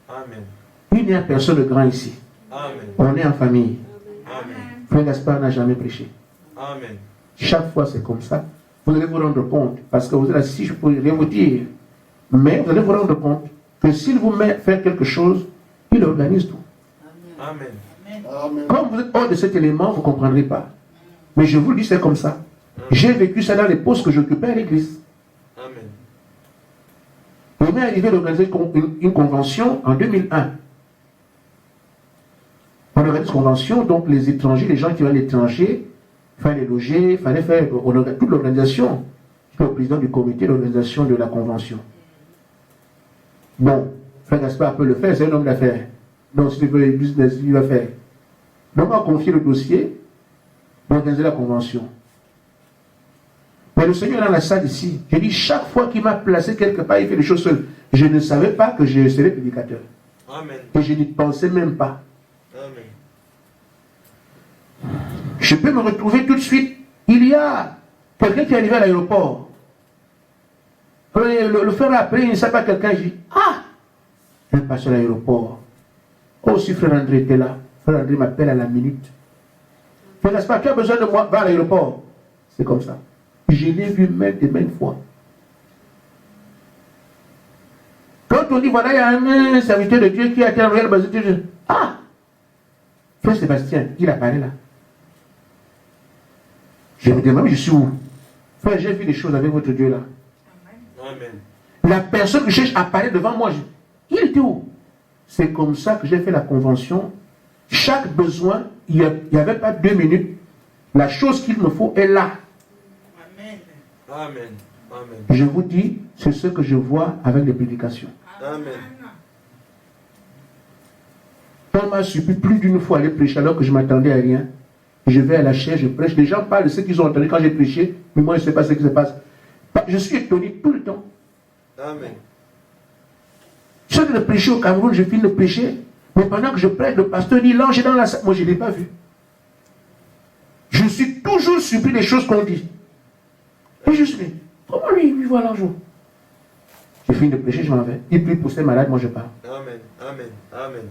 Amen. Il n'y a personne de grand ici. Amen. On est en famille. Amen. Frère Gaspard n'a jamais prêché. Amen. Chaque fois, c'est comme ça. Vous allez vous rendre compte. Parce que vous êtes assis, je ne pourrais rien vous dire. Mais vous allez vous rendre compte que s'il vous met faire quelque chose, il organise tout. Amen. Amen. Comme vous êtes hors de cet élément, vous ne comprendrez pas. Mais je vous le dis, c'est comme ça. J'ai vécu ça dans les postes que j'occupais à l'église. Amen. Il m'est arrivé d'organiser une convention en 2001. On organise une convention, donc les étrangers, les gens qui vont à l'étranger, il fallait les loger, il fallait faire toute l'organisation. J'étais le président du comité d'organisation de la convention. Bon, Frère Gaspard peut le faire, c'est un homme d'affaires. Donc, si tu veux le business, il va faire. Donc, on a confié le dossier pour organiser la convention. Mais le Seigneur est dans la salle ici. J'ai dit, chaque fois qu'il m'a placé quelque part, il fait les choses seul. Je ne savais pas que je serais prédicateur. Amen. Et je n'y pensais même pas. Amen. Je peux me retrouver tout de suite. Il y a quelqu'un qui est arrivé à l'aéroport. Le frère a appelé, il ne sait pas quelqu'un. Je dis, ah, je passe à l'aéroport. Oh, si frère André était là. Frère André m'appelle à la minute. Mais n'est-ce pas, tu as besoin de moi, va à l'aéroport. C'est comme ça. Je l'ai vu maintes et maintes fois. Quand on dit, voilà, il y a un serviteur de Dieu qui a été envoyé à la base de Dieu. Ah, frère Sébastien, il apparaît là. Je me demande, je suis où? Frère, j'ai vu des choses avec votre Dieu là. Amen. La personne que je cherche apparaît devant moi. Il était où? C'est comme ça que j'ai fait la convention. Chaque besoin, il n'y avait pas 2 minutes. La chose qu'il me faut est là. Amen. Amen. Amen. Je vous dis, c'est ce que je vois avec les prédications. Amen. On m'a supplié plus d'une fois aller prêcher alors que je ne m'attendais à rien. Je vais à la chaire, je prêche. Les gens parlent de ce qu'ils ont entendu quand j'ai prêché, mais moi je ne sais pas ce qui se passe. Je suis étonné tout le temps. Amen. Je suis de prêcher au Cameroun, je finis de prêcher, mais pendant que je prêche, le pasteur dit l'ange est dans la salle. Moi je ne l'ai pas vu. Je suis toujours surpris des choses qu'on dit. Et je suis dit, comment lui voit l'ange? Je finis de prêcher, je m'en vais. Il prie pour ses malades, moi je pars. Amen. Amen. Amen.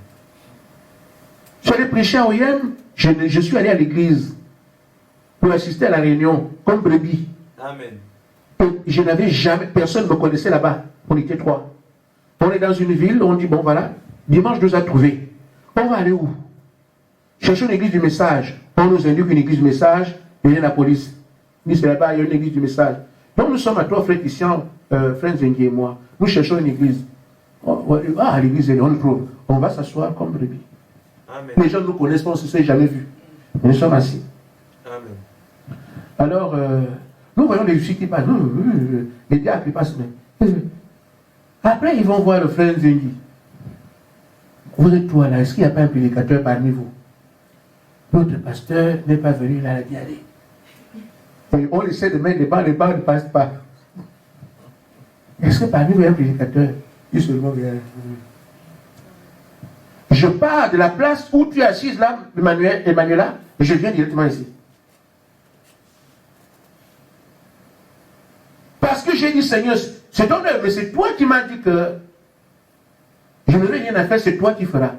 Je suis allé prêcher à OIM, je suis allé à l'église pour assister à la réunion, comme brebis. Amen. Et je n'avais jamais, personne ne me connaissait là-bas. On était 3. On est dans une ville, on dit, bon voilà, dimanche nous a trouvés. On va aller où? Chercher une église du message. On nous indique une église du message, et il y a la police. Ni c'est là-bas, il y a une église du message. Donc nous sommes à 3 frères Christian, frère Zengi et moi. Nous cherchons une église. Ah, l'église, on nous trouve. On va s'asseoir comme brebis. Amen. Les gens nous connaissent, on ne s'est jamais vus. Nous sommes assis. Amen. Alors, nous voyons les juifs qui passent. Les diacres qui passent. Après, ils vont voir le frère Zengi. Vous êtes toi là, est-ce qu'il n'y a pas un prédicateur parmi vous? Notre pasteur n'est pas venu là, il a dit allez. Et on essaie de mettre les bancs ne passent pas. Est-ce que parmi vous il y a un prédicateur? Il seulement vient. Je pars de la place où tu es assise là, Emmanuela, et je viens directement ici. Parce que j'ai dit, Seigneur, c'est ton œuvre, mais c'est toi qui m'as dit que je n'aurai rien à faire, c'est toi qui feras.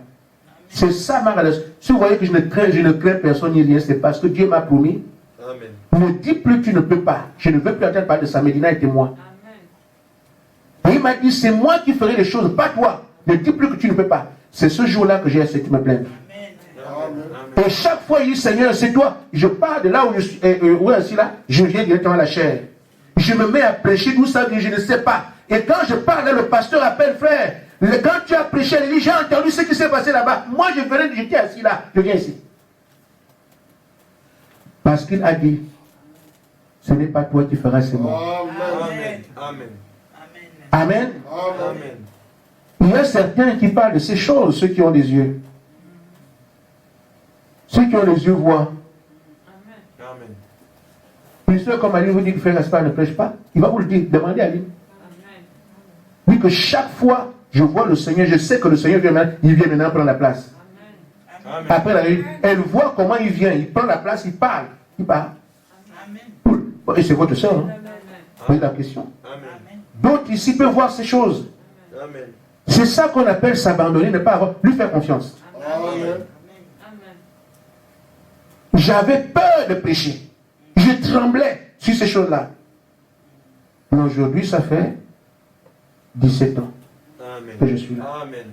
C'est ça ma relation. Si vous voyez que je ne crains personne ni rien, c'est parce que Dieu m'a promis. Amen. Ne dis plus tu ne peux pas. Je ne veux plus entendre parler de ça. Médina était moi. Et il m'a dit, c'est moi qui ferai les choses, pas toi. Ne dis plus que tu ne peux pas. C'est ce jour-là que j'ai accepté me plaindre. Amen. Et chaque fois, il dit, Seigneur, c'est toi. Je pars de là où je suis, où je suis là, je viens directement à la chair. Je me mets à prêcher, d'où ça vient, je ne sais pas. Et quand je parle, le pasteur appelle frère. Quand tu as prêché, il dit, j'ai entendu ce qui s'est passé là-bas. Moi, j'étais assis là, je viens ici. Parce qu'il a dit, ce n'est pas toi qui feras, c'est moi. Amen. Amen. Amen. Amen. Il y a certains qui parlent de ces choses, ceux qui ont des yeux. Ceux qui ont les yeux voient. Amen. Une soeur comme Ali vous dit que frère Gaspard ne prêche pas, il va vous le dire, demandez à lui. Lui que chaque fois, je vois le Seigneur, je sais que le Seigneur vient maintenant prendre la place. Amen. Après la réunion, elle voit comment il vient, il prend la place, il parle. Il parle. Et c'est votre soeur, hein? Posez la question. Amen. D'autres ici peuvent voir ces choses. Amen. C'est ça qu'on appelle s'abandonner, ne pas avoir, lui faire confiance. Amen. J'avais peur de pécher. Je tremblais sur ces choses-là. Mais aujourd'hui, ça fait 17 ans Amen. que je suis là. Amen.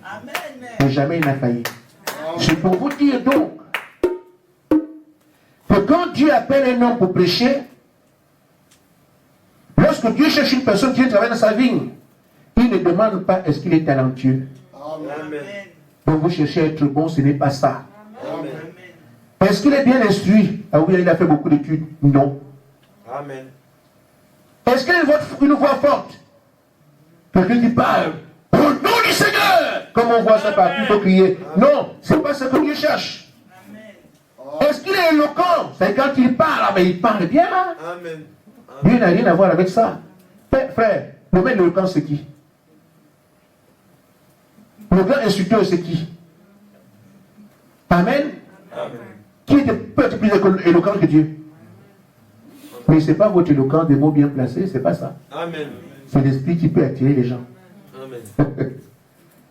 Et jamais il n'a failli. C'est pour vous dire donc que quand Dieu appelle un homme pour prêcher, lorsque Dieu cherche une personne qui vient travailler dans sa vigne, il ne demande pas est-ce qu'il est talentueux. Amen. Donc vous cherchez à être bon, ce n'est pas ça. Amen. Est-ce qu'il est bien instruit? Ah oui, il a fait beaucoup d'études. Non. Amen. Est-ce qu'il a une voix forte? Quelqu'un qui parle au nom du Seigneur. Comme on voit ça partout, il faut crier. Non, ce n'est pas ce que Dieu cherche. Est-ce qu'il est éloquent? C'est quand il parle, mais il parle bien. Hein? Amen. Dieu n'a rien à voir avec ça. Frère, le mec éloquent, c'est qui? Le grand insulteur, c'est qui? Amen. Amen. Qui était peut-être plus éloquent que Dieu? Mais ce n'est pas votre éloquence, des mots bien placés, c'est pas ça. Amen. C'est l'esprit qui peut attirer les gens. Amen.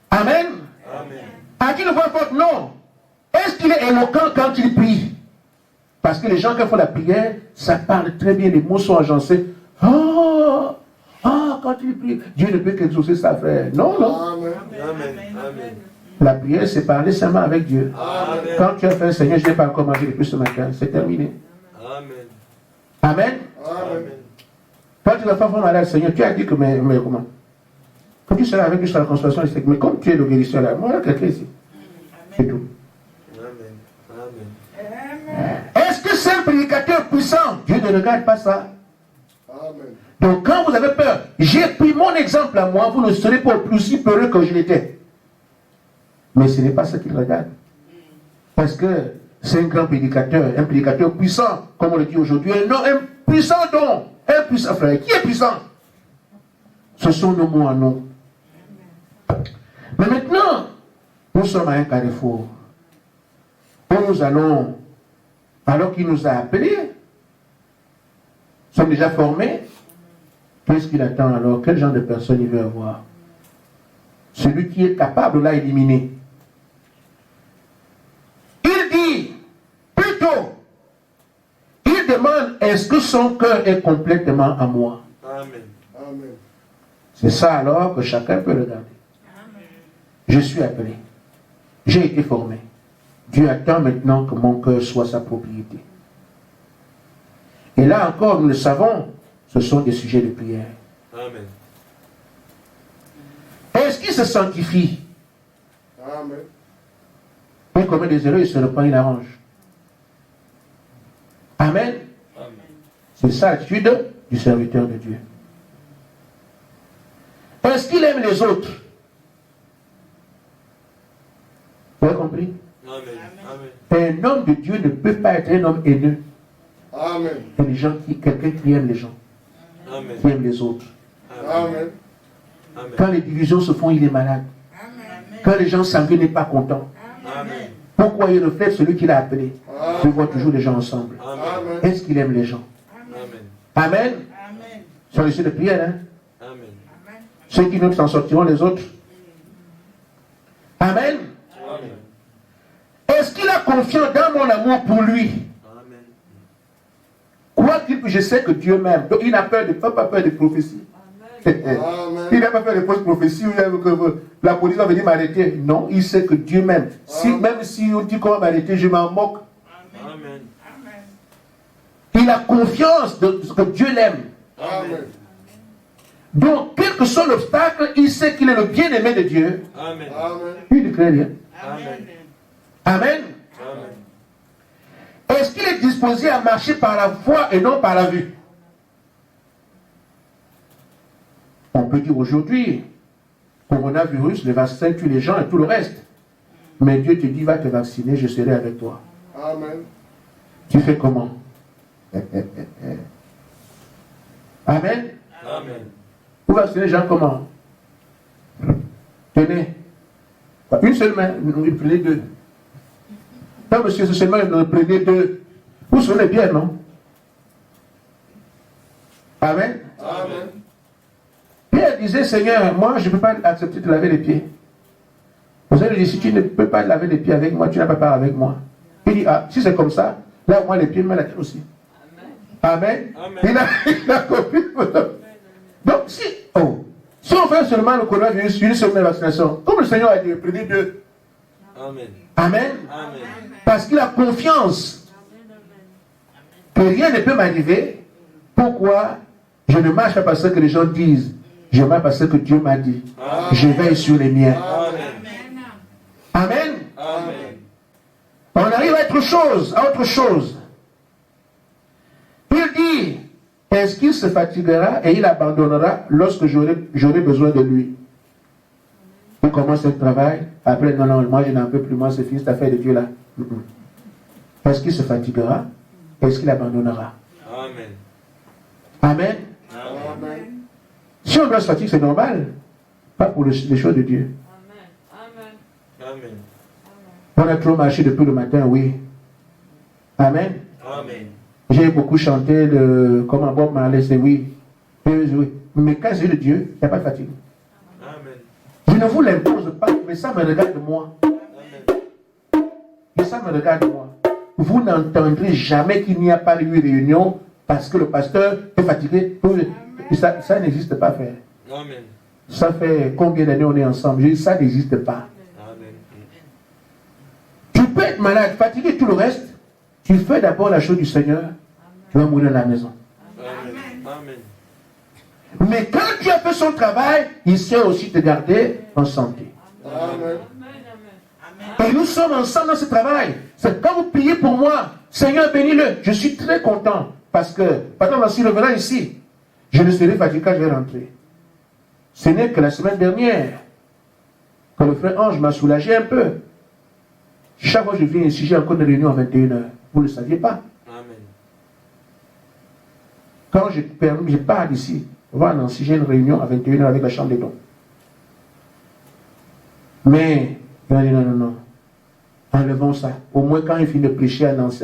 Amen. Amen. À qui le voit faute? Non. Est-ce qu'il est éloquent quand il prie? Parce que les gens qui font la prière, ça parle très bien, les mots sont agencés. Ah, quand il prie, Dieu ne peut qu'exaucer sa frère. Non, non. Amen. Amen. Amen. La prière, c'est parler seulement avec Dieu. Amen. Quand tu as fait, Seigneur, je n'ai pas encore mangé depuis ce matin, c'est terminé. Amen. Amen. Amen. Quand tu vas faire malade, Seigneur, tu as dit que, mais comment? Quand tu seras avec lui sur la consolation, je sais que, mais comme tu es le guérisseur là, moi, il y a quelqu'un ici. C'est tout. Amen. Amen. Est-ce que c'est un prédicateur puissant? Dieu ne regarde pas ça. Amen. Donc quand vous avez peur, j'ai pris mon exemple à moi, vous ne serez pas plus si peureux que je l'étais. Mais ce n'est pas ça qu'il regarde. Parce que c'est un grand prédicateur puissant, comme on le dit aujourd'hui, un puissant don, un puissant frère. Qui est puissant? Ce sont nos mots à nous. Mais maintenant, nous sommes à un carrefour où nous allons, alors qu'il nous a appelés, nous sommes déjà formés. Qu'est-ce qu'il attend alors? Quel genre de personne il veut avoir? Celui qui est capable l'a éliminé. Il dit, plutôt, il demande, est-ce que son cœur est complètement à moi? Amen. Amen. C'est ça alors que chacun peut regarder. Je suis appelé. J'ai été formé. Dieu attend maintenant que mon cœur soit sa propriété. Et là encore, nous le savons, ce sont des sujets de prière. Amen. Est-ce qu'il se sanctifie? Amen. Il commet des erreurs, il se reprend, il arrange. Amen. Amen. C'est ça l'attitude du serviteur de Dieu. Est-ce qu'il aime les autres? Vous avez compris? Amen. Un homme de Dieu ne peut pas être un homme haineux. Amen. Il y a des gens quelqu'un qui aime les gens, Amen. qui aime les autres. Amen. Amen. Quand les divisions se font, il est malade. Quand les gens s'engueulent, il n'est pas content. Amen. Pourquoi il reflète celui qu'il a appelé? Il voit toujours les gens ensemble. Amen. Est-ce qu'il aime les gens? Amen. Amen. Sur les cieux de prière, hein? Amen. Ceux qui ne s'en sortiront les autres. Amen. Amen. Est-ce qu'il a confiance dans mon amour pour lui? Amen. Quoi qu'il puisse, je sais que Dieu m'aime. Donc il n'a pas peur des prophéties. Il n'a pas peur des fausses prophéties où la police va venir m'arrêter. Non, il sait que Dieu m'aime. Même si on dit qu'on va m'arrêter, je m'en moque. Amen. Il a confiance que Dieu l'aime. Amen. Donc, quel que soit l'obstacle, il sait qu'il est le bien-aimé de Dieu. Amen. Amen. Il ne craint rien. Amen. Amen. Amen. Est-ce qu'il est disposé à marcher par la foi et non par la vue? On peut dire aujourd'hui, coronavirus, le vaccin tue les gens et tout le reste. Mais Dieu te dit, va te vacciner, je serai avec toi. Amen. Tu fais comment? Amen. Amen. Vous vaccinez les gens comment? Tenez. Une seule main, vous prenez deux. Non, monsieur, c'est seulement vous prenez deux. Vous sonnez bien, non? Amen. Amen. Pierre disait, Seigneur, moi, je ne peux pas accepter de laver les pieds. Vous avez dit, si tu ne peux pas laver les pieds avec moi, tu n'as pas part avec moi. Il dit, ah, si c'est comme ça, là, moi, les pieds, mais la tête aussi. Amen. Amen. Il a compris. Donc, si on fait seulement le coronavirus, une seule vaccination, comme le Seigneur a dit, prenez deux. Amen. Amen. Amen. Parce qu'il a confiance que rien ne peut m'arriver. Pourquoi je ne marche pas par ce que les gens disent, je marche par ce que Dieu m'a dit. Amen. Je veille sur les miens. Amen. Amen. Amen. On arrive à autre chose. Il dit, est-ce qu'il se fatiguera et il abandonnera lorsque j'aurai besoin de lui? Il commence un travail, après, non, moi je n'en peux plus, moi c'est fini cette affaire de Dieu là. Est-ce qu'il se fatiguera? Est-ce qu'il abandonnera? Amen. Amen. Amen. Si on doit se fatiguer, c'est normal. Pas pour les choses de Dieu. Amen. On a trop marché depuis le matin, oui. Amen. Amen. J'ai beaucoup chanté comment Bob Marley, c'est oui. Oui. Mais quand c'est de Dieu, il n'y a pas de fatigue. Amen. Je ne vous l'impose pas, mais ça me regarde moi. Amen. Et ça me regarde moi. Vous n'entendrez jamais qu'il n'y a pas eu réunion parce que le pasteur est fatigué. Ça n'existe pas, frère. Amen. Ça fait combien d'années on est ensemble? Je dis, ça n'existe pas. Amen. Tu peux être malade, fatigué, tout le reste. Tu fais d'abord la chose du Seigneur, tu vas mourir à la maison. Amen. Amen. Mais quand tu as fait son travail, il sait aussi te garder en santé. Amen. Et nous sommes ensemble dans ce travail. C'est quand vous priez pour moi, Seigneur bénis-le, je suis très content. Parce que, par exemple, s'il reviendra ici, je ne serai fatigué quand je vais rentrer. Ce n'est que la semaine dernière que le frère Ange m'a soulagé un peu. Chaque fois que je viens ici, j'ai encore une réunion à 21h. Vous ne le saviez pas. Amen. Quand je pars d'ici, voir Nancy, j'ai une réunion à 21h avec la chambre des dons. Mais, il a dit non. Enlevons ça. Au moins, quand il finit de prêcher à Nancy,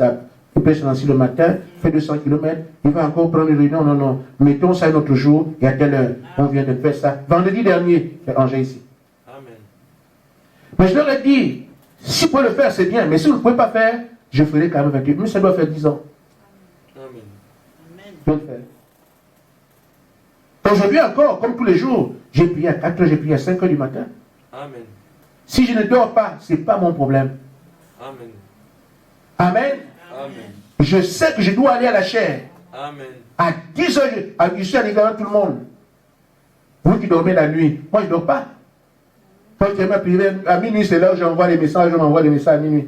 il prêche à Nancy le matin, fait 200 km, il va encore prendre une réunion. Non. Mettons ça un autre jour, et à telle heure. On vient de faire ça. Vendredi dernier, j'ai rangé ici. Amen. Mais je leur ai dit, si vous pouvez le faire, c'est bien. Mais si vous ne pouvez pas faire, je ferai quand même 28. Mais ça doit faire 10 ans. Amen. Je vais le faire. Aujourd'hui encore, comme tous les jours, j'ai prié à 4 heures, j'ai prié à 5 heures du matin. Amen. Si je ne dors pas, ce n'est pas mon problème. Amen. Amen. Amen. Je sais que je dois aller à la chair. Amen. À 10 heures, je suis en égard tout le monde. Vous qui dormez la nuit, moi je ne dors pas. Quand je m'ai prié à minuit, c'est là où j'envoie les messages, je m'envoie les messages à minuit.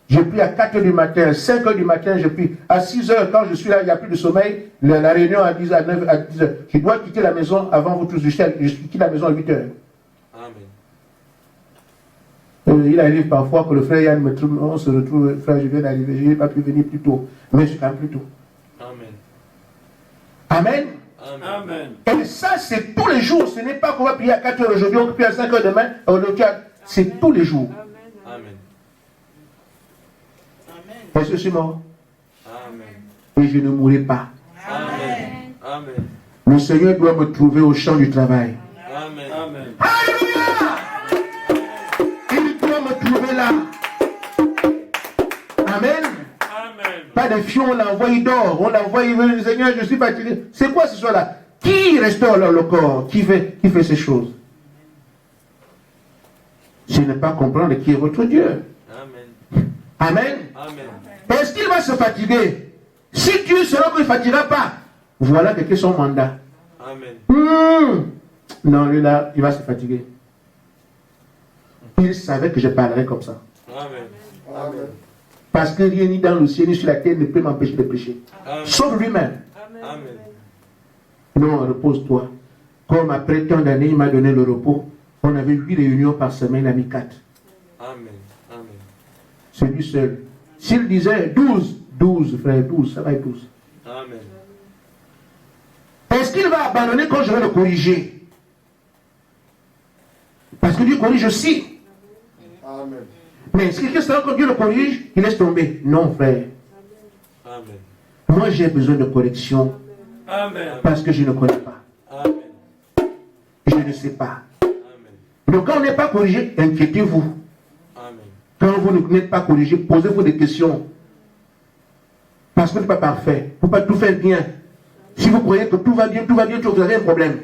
Je prie à 4 heures du matin, 5 heures du matin, je prie. À 6 heures, quand je suis là, il n'y a plus de sommeil. La réunion à 10 à 9 à 10 heures. Je dois quitter la maison avant vous tous. Je quitte la maison à 8 heures. Amen. Il arrive parfois que le frère Yann me trouve, on se retrouve, frère, je viens d'arriver, je n'ai pas pu venir plus tôt. Mais je suis quand même plus tôt. Amen. Amen. Amen. Et ça, c'est tous les jours. Ce n'est pas qu'on va prier à 4 heures aujourd'hui, on prie à 5 heures demain. C'est tous les jours. Amen. Est-ce que je suis mort? Amen. Et je ne mourrai pas. Amen. Amen. Le Seigneur doit me trouver au champ du travail. Amen. Amen. Alléluia! Il doit me trouver là. Amen. Amen. Pas de fion, on l'envoie, il dort. On l'envoie, il veut, Seigneur, je suis fatigué. C'est quoi ce soir-là? Qui restaure le corps? Qui fait ces choses? Je ne pas comprendre qui est votre Dieu. Amen. Amen. Amen. Est-ce qu'il va se fatiguer? Si Dieu sera qu'il ne fatiguera pas, voilà quel est son mandat. Amen. Non, lui là, il va se fatiguer. Il savait que je parlerais comme ça. Amen. Amen. Parce que rien ni dans le ciel ni sur la terre ne peut m'empêcher de prêcher. Amen. Sauf lui-même. Amen. Non, repose-toi. Comme après tant d'années, il m'a donné le repos. On avait 8 réunions par semaine, il a mis 4. Amen. Amen. C'est lui seul. S'il disait 12, frère, 12, ça va être 12. Amen. Est-ce qu'il va abandonner quand je vais le corriger? Parce que Dieu corrige aussi. Amen. Mais est-ce que quelqu'un sera quand Dieu le corrige, il laisse tomber? Non, frère. Amen. Moi, j'ai besoin de correction Amen. parce que je ne connais pas. Amen. Je ne sais pas. Amen. Donc, quand on n'est pas corrigé, inquiétez-vous. Amen. Quand vous n'êtes pas corrigé, posez-vous des questions. Parce que vous n'êtes pas parfait. Vous ne pouvez pas tout faire bien. Si vous croyez que tout va bien, vous avez un problème.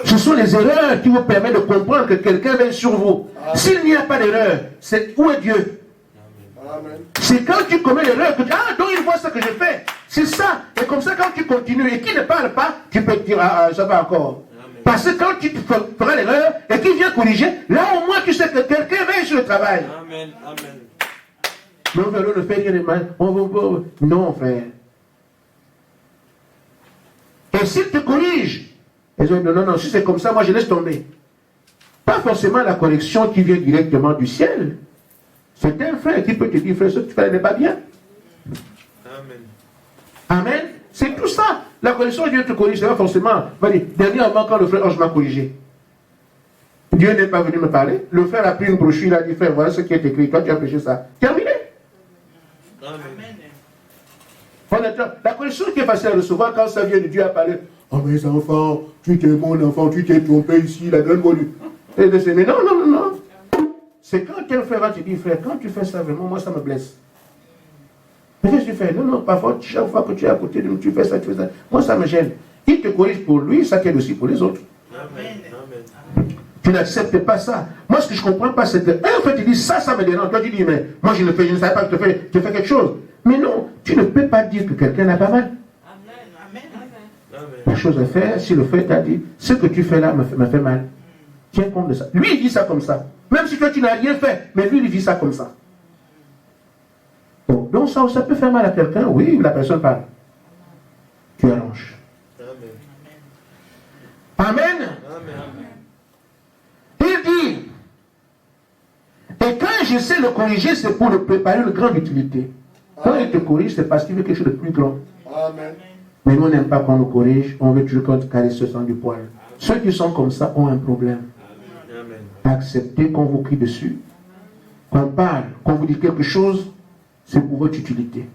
Ce sont les erreurs qui vous permettent de comprendre que quelqu'un vient sur vous. S'il n'y a pas d'erreur, c'est où est Dieu? Amen. C'est quand tu commets l'erreur que tu dis, ah, donc il voit ce que j'ai fait. C'est ça. Et comme ça, quand tu continues et qu'il ne parle pas, tu peux te dire, ah, ça va encore. Amen. Parce que quand tu feras l'erreur et qu'il vient corriger, là au moins tu sais que quelqu'un veille sur le travail. Amen. Amen. Mais on veut ne faire rien de mal. Non, frère. Et s'il te corrige, ils disent, non, si c'est comme ça, moi je laisse tomber. Pas forcément la correction qui vient directement du ciel. C'est un frère qui peut te dire, frère, ce que tu fais n'est pas bien. Amen. Amen. C'est tout ça. La correction, Dieu te corrige, c'est pas forcément. Va dire, dernièrement, quand le frère Ange m'a corrigé, Dieu n'est pas venu me parler. Le frère a pris une brochure, il a dit, frère, voilà ce qui est écrit. Toi, tu as péché ça. Terminé. Amen. Honnêtement, la correction qui est facile à recevoir quand ça vient de Dieu à parler. Oh, mes enfants, tu t'es mon enfant, tu t'es trompé ici, la grande volue. Mais non, non, non, non. C'est quand un frère va te dire, frère, quand tu fais ça, vraiment, moi, ça me blesse. Mais qu'est-ce que tu fais? Non, non, parfois, chaque fois que tu es à côté de nous, tu fais ça, tu fais ça. Moi, ça me gêne. Il te corrige pour lui, ça t'aide aussi pour les autres. Amen. Amen. Tu n'acceptes pas ça. Moi, ce que je ne comprends pas, c'est que, en fait, tu dis, ça me dérange. Toi, tu dis, mais moi, je ne savais pas que tu fais quelque chose. Mais non, tu ne peux pas dire que quelqu'un n'a pas mal. Amen. La chose à faire, si le fait t'a dit, ce que tu fais là me fait mal. Tiens compte de ça. Lui, il dit ça comme ça. Même si toi, tu n'as rien fait, mais lui, il dit ça comme ça. Bon, donc ça peut faire mal à quelqu'un, oui, la personne parle. Tu allonges. Amen. Amen. Amen. Il dit, et quand je sais le corriger, c'est pour le préparer une grande utilité. Quand il te corrige, c'est parce qu'il veut quelque chose de plus grand. Amen. Mais nous, on n'aime pas qu'on nous corrige, on veut toujours qu'on caresse ce sang du poil. Ceux qui sont comme ça ont un problème. Amen. Acceptez qu'on vous crie dessus, qu'on parle, qu'on vous dit quelque chose, c'est pour votre utilité.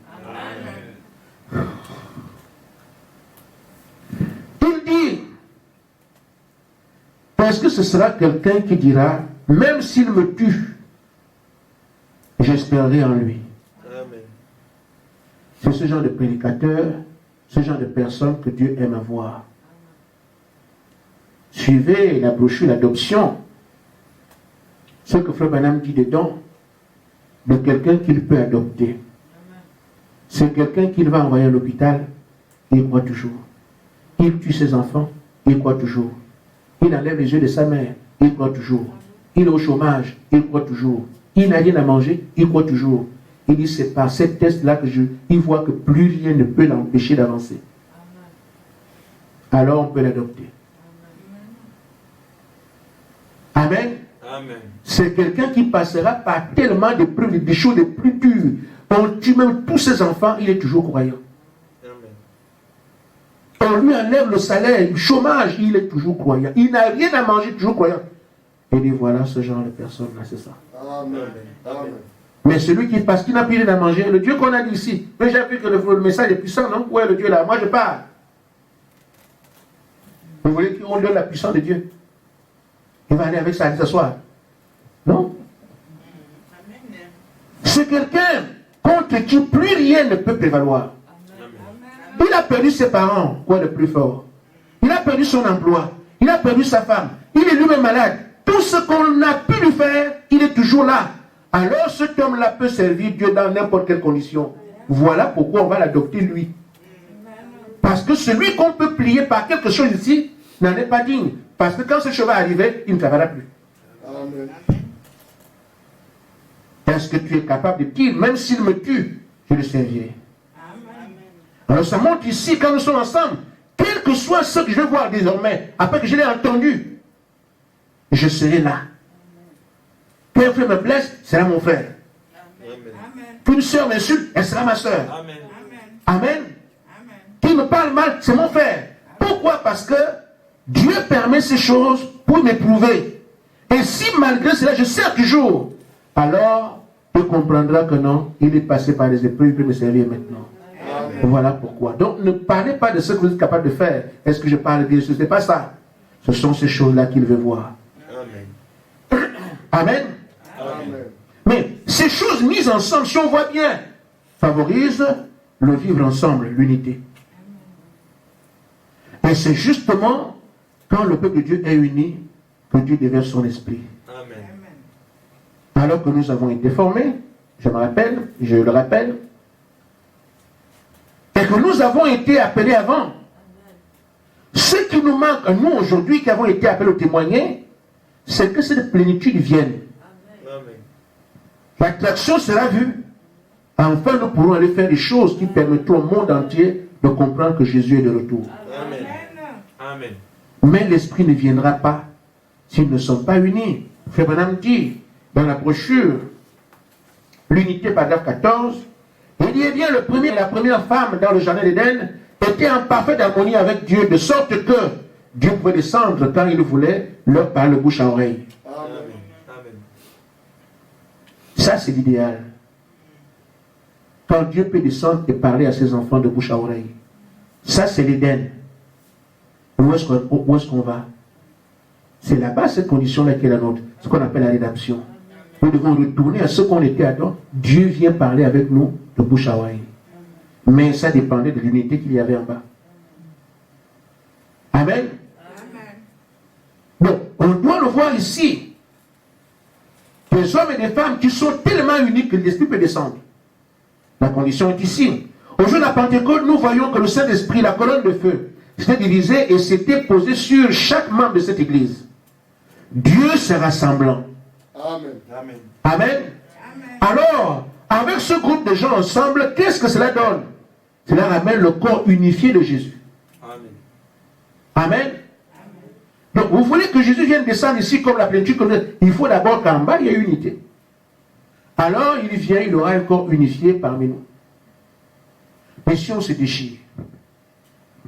Il dit, parce que ce sera quelqu'un qui dira, même s'il me tue, j'espérerai en lui. Amen. C'est ce genre de prédicateur, ce genre de personne que Dieu aime avoir. Suivez la brochure d'adoption. Ce que Frère Branham dit dedans, de quelqu'un qu'il peut adopter. C'est quelqu'un qu'il va envoyer à l'hôpital, il croit toujours. Il tue ses enfants, il croit toujours. Il enlève les yeux de sa mère, il croit toujours. Il est au chômage, il croit toujours. Il n'a rien à manger, il croit toujours. Il dit, c'est par cette test-là que il voit que plus rien ne peut l'empêcher d'avancer. Alors on peut l'adopter. Amen. Amen. C'est quelqu'un qui passera par tellement de preuves, des choses les plus dures. On tue même tous ses enfants, il est toujours croyant. Amen. On lui enlève le salaire, le chômage, il est toujours croyant. Il n'a rien à manger, toujours croyant. Et dit, voilà ce genre de personne-là, c'est ça. Amen. Amen. Mais celui qui passe, qui n'a plus rien à manger, le Dieu qu'on a dit ici, mais j'ai vu que le message est puissant, non? Où est le Dieu là? Moi je parle. Vous voulez qu'on donne la puissance de Dieu? Il va aller avec ça, aller s'asseoir. Non? C'est quelqu'un contre qui plus rien ne peut prévaloir. Il a perdu ses parents, quoi de plus fort? Il a perdu son emploi, il a perdu sa femme, il est lui-même malade. Tout ce qu'on a pu lui faire, il est toujours là. Alors cet homme-là peut servir Dieu dans n'importe quelle condition. Voilà pourquoi on va l'adopter lui. Parce que celui qu'on peut plier par quelque chose ici n'en est pas digne. Parce que quand ce cheval va arriver, il ne travaillera plus. Amen. Est-ce que tu es capable de dire, même s'il me tue, je le servirai? Alors ça montre ici, quand nous sommes ensemble, quel que soit ce que je vais voir désormais, après que je l'ai entendu, je serai là. Qu'un frère me blesse, sera mon frère. Qu'une soeur m'insulte, elle sera ma soeur. Amen. Amen. Qui me parle mal, c'est mon frère. Pourquoi? Parce que Dieu permet ces choses pour m'éprouver. Et si malgré cela, je sers toujours, alors il comprendra que non, il est passé par les épreuves, il peut me servir maintenant. Amen. Voilà pourquoi. Donc ne parlez pas de ce que vous êtes capable de faire. Est-ce que je parle bien? Ce n'est pas ça. Ce sont ces choses-là qu'il veut voir. Amen. Amen. Amen. Mais ces choses mises ensemble, si on voit bien, favorisent le vivre ensemble, l'unité. Et c'est justement quand le peuple de Dieu est uni que Dieu déverse son esprit. Amen. Alors que nous avons été formés, je me rappelle, je le rappelle, et que nous avons été appelés avant. Ce qui nous manque, nous aujourd'hui, qui avons été appelés au témoigner, c'est que cette plénitude vienne. Amen. L'attraction sera vue. Enfin, nous pourrons aller faire des choses qui permettront au monde entier de comprendre que Jésus est de retour. Amen. Amen. Mais l'esprit ne viendra pas s'ils ne sont pas unis. Frère Branham dit dans la brochure l'unité, paragraphe 14, il dit, eh bien, la première femme dans le jardin d'Éden était en parfaite harmonie avec Dieu, de sorte que Dieu pouvait descendre quand il voulait, leur parler bouche à oreille. Amen. Amen. Ça, c'est l'idéal. Quand Dieu peut descendre et parler à ses enfants de bouche à oreille. Ça, c'est l'Éden. Où est-ce qu'on va? C'est là-bas, cette condition-là qui est la nôtre. Ce qu'on appelle la rédemption. Nous devons retourner à ce qu'on était avant. Dieu vient parler avec nous de bouche à oreille. Mais ça dépendait de l'unité qu'il y avait en bas. Amen. Donc, on doit le voir ici. Des hommes et des femmes qui sont tellement uniques que l'Esprit peut descendre. La condition est ici. Au jour de la Pentecôte, nous voyons que le Saint-Esprit, la colonne de feu, s'était divisée et s'était posée sur chaque membre de cette église. Dieu se rassemblant. Amen. Amen. Amen. Alors, avec ce groupe de gens ensemble, qu'est-ce que cela donne? Cela ramène le corps unifié de Jésus. Amen. Amen. Donc, vous voulez que Jésus vienne descendre ici comme la plénitude, il faut d'abord qu'en bas, il y ait unité. Alors, il vient, il aura un corps unifié parmi nous. Mais si on se déchire,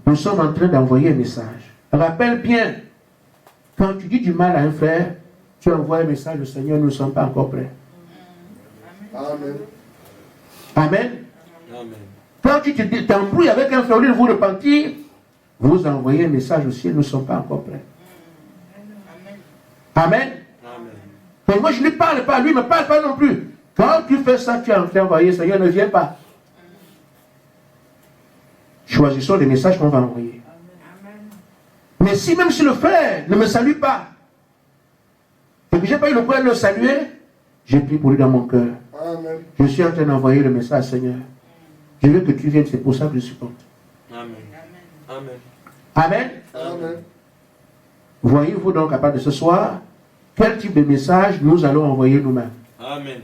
nous sommes en train d'envoyer un message. Rappelle bien, quand tu dis du mal à un frère, tu envoies un message, le Seigneur, nous ne sommes pas encore prêts. Amen. Amen. Amen. Quand tu t'embrouilles avec un frère, au lieu de vous repentir, vous envoyez un message au ciel, nous ne sommes pas encore prêts. Amen. Amen. Et moi, je ne parle pas, lui ne me parle pas non plus. Quand tu fais ça, tu es en train d'envoyer, Seigneur, ne viens pas. Choisissons les messages qu'on va envoyer. Mais si même si le frère ne me salue pas, et que je n'ai pas eu le courage de le saluer, j'ai pris pour lui dans mon cœur. Amen. Je suis en train d'envoyer le message, Seigneur. Je veux que tu viennes, c'est pour ça que je supporte. Amen. Amen. Amen. Amen. Voyez-vous donc à part de ce soir, quel type de message nous allons envoyer nous-mêmes? Amen.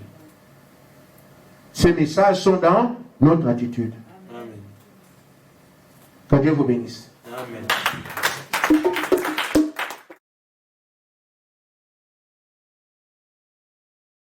Ces messages sont dans notre attitude. Amen. Que Dieu vous bénisse. Amen.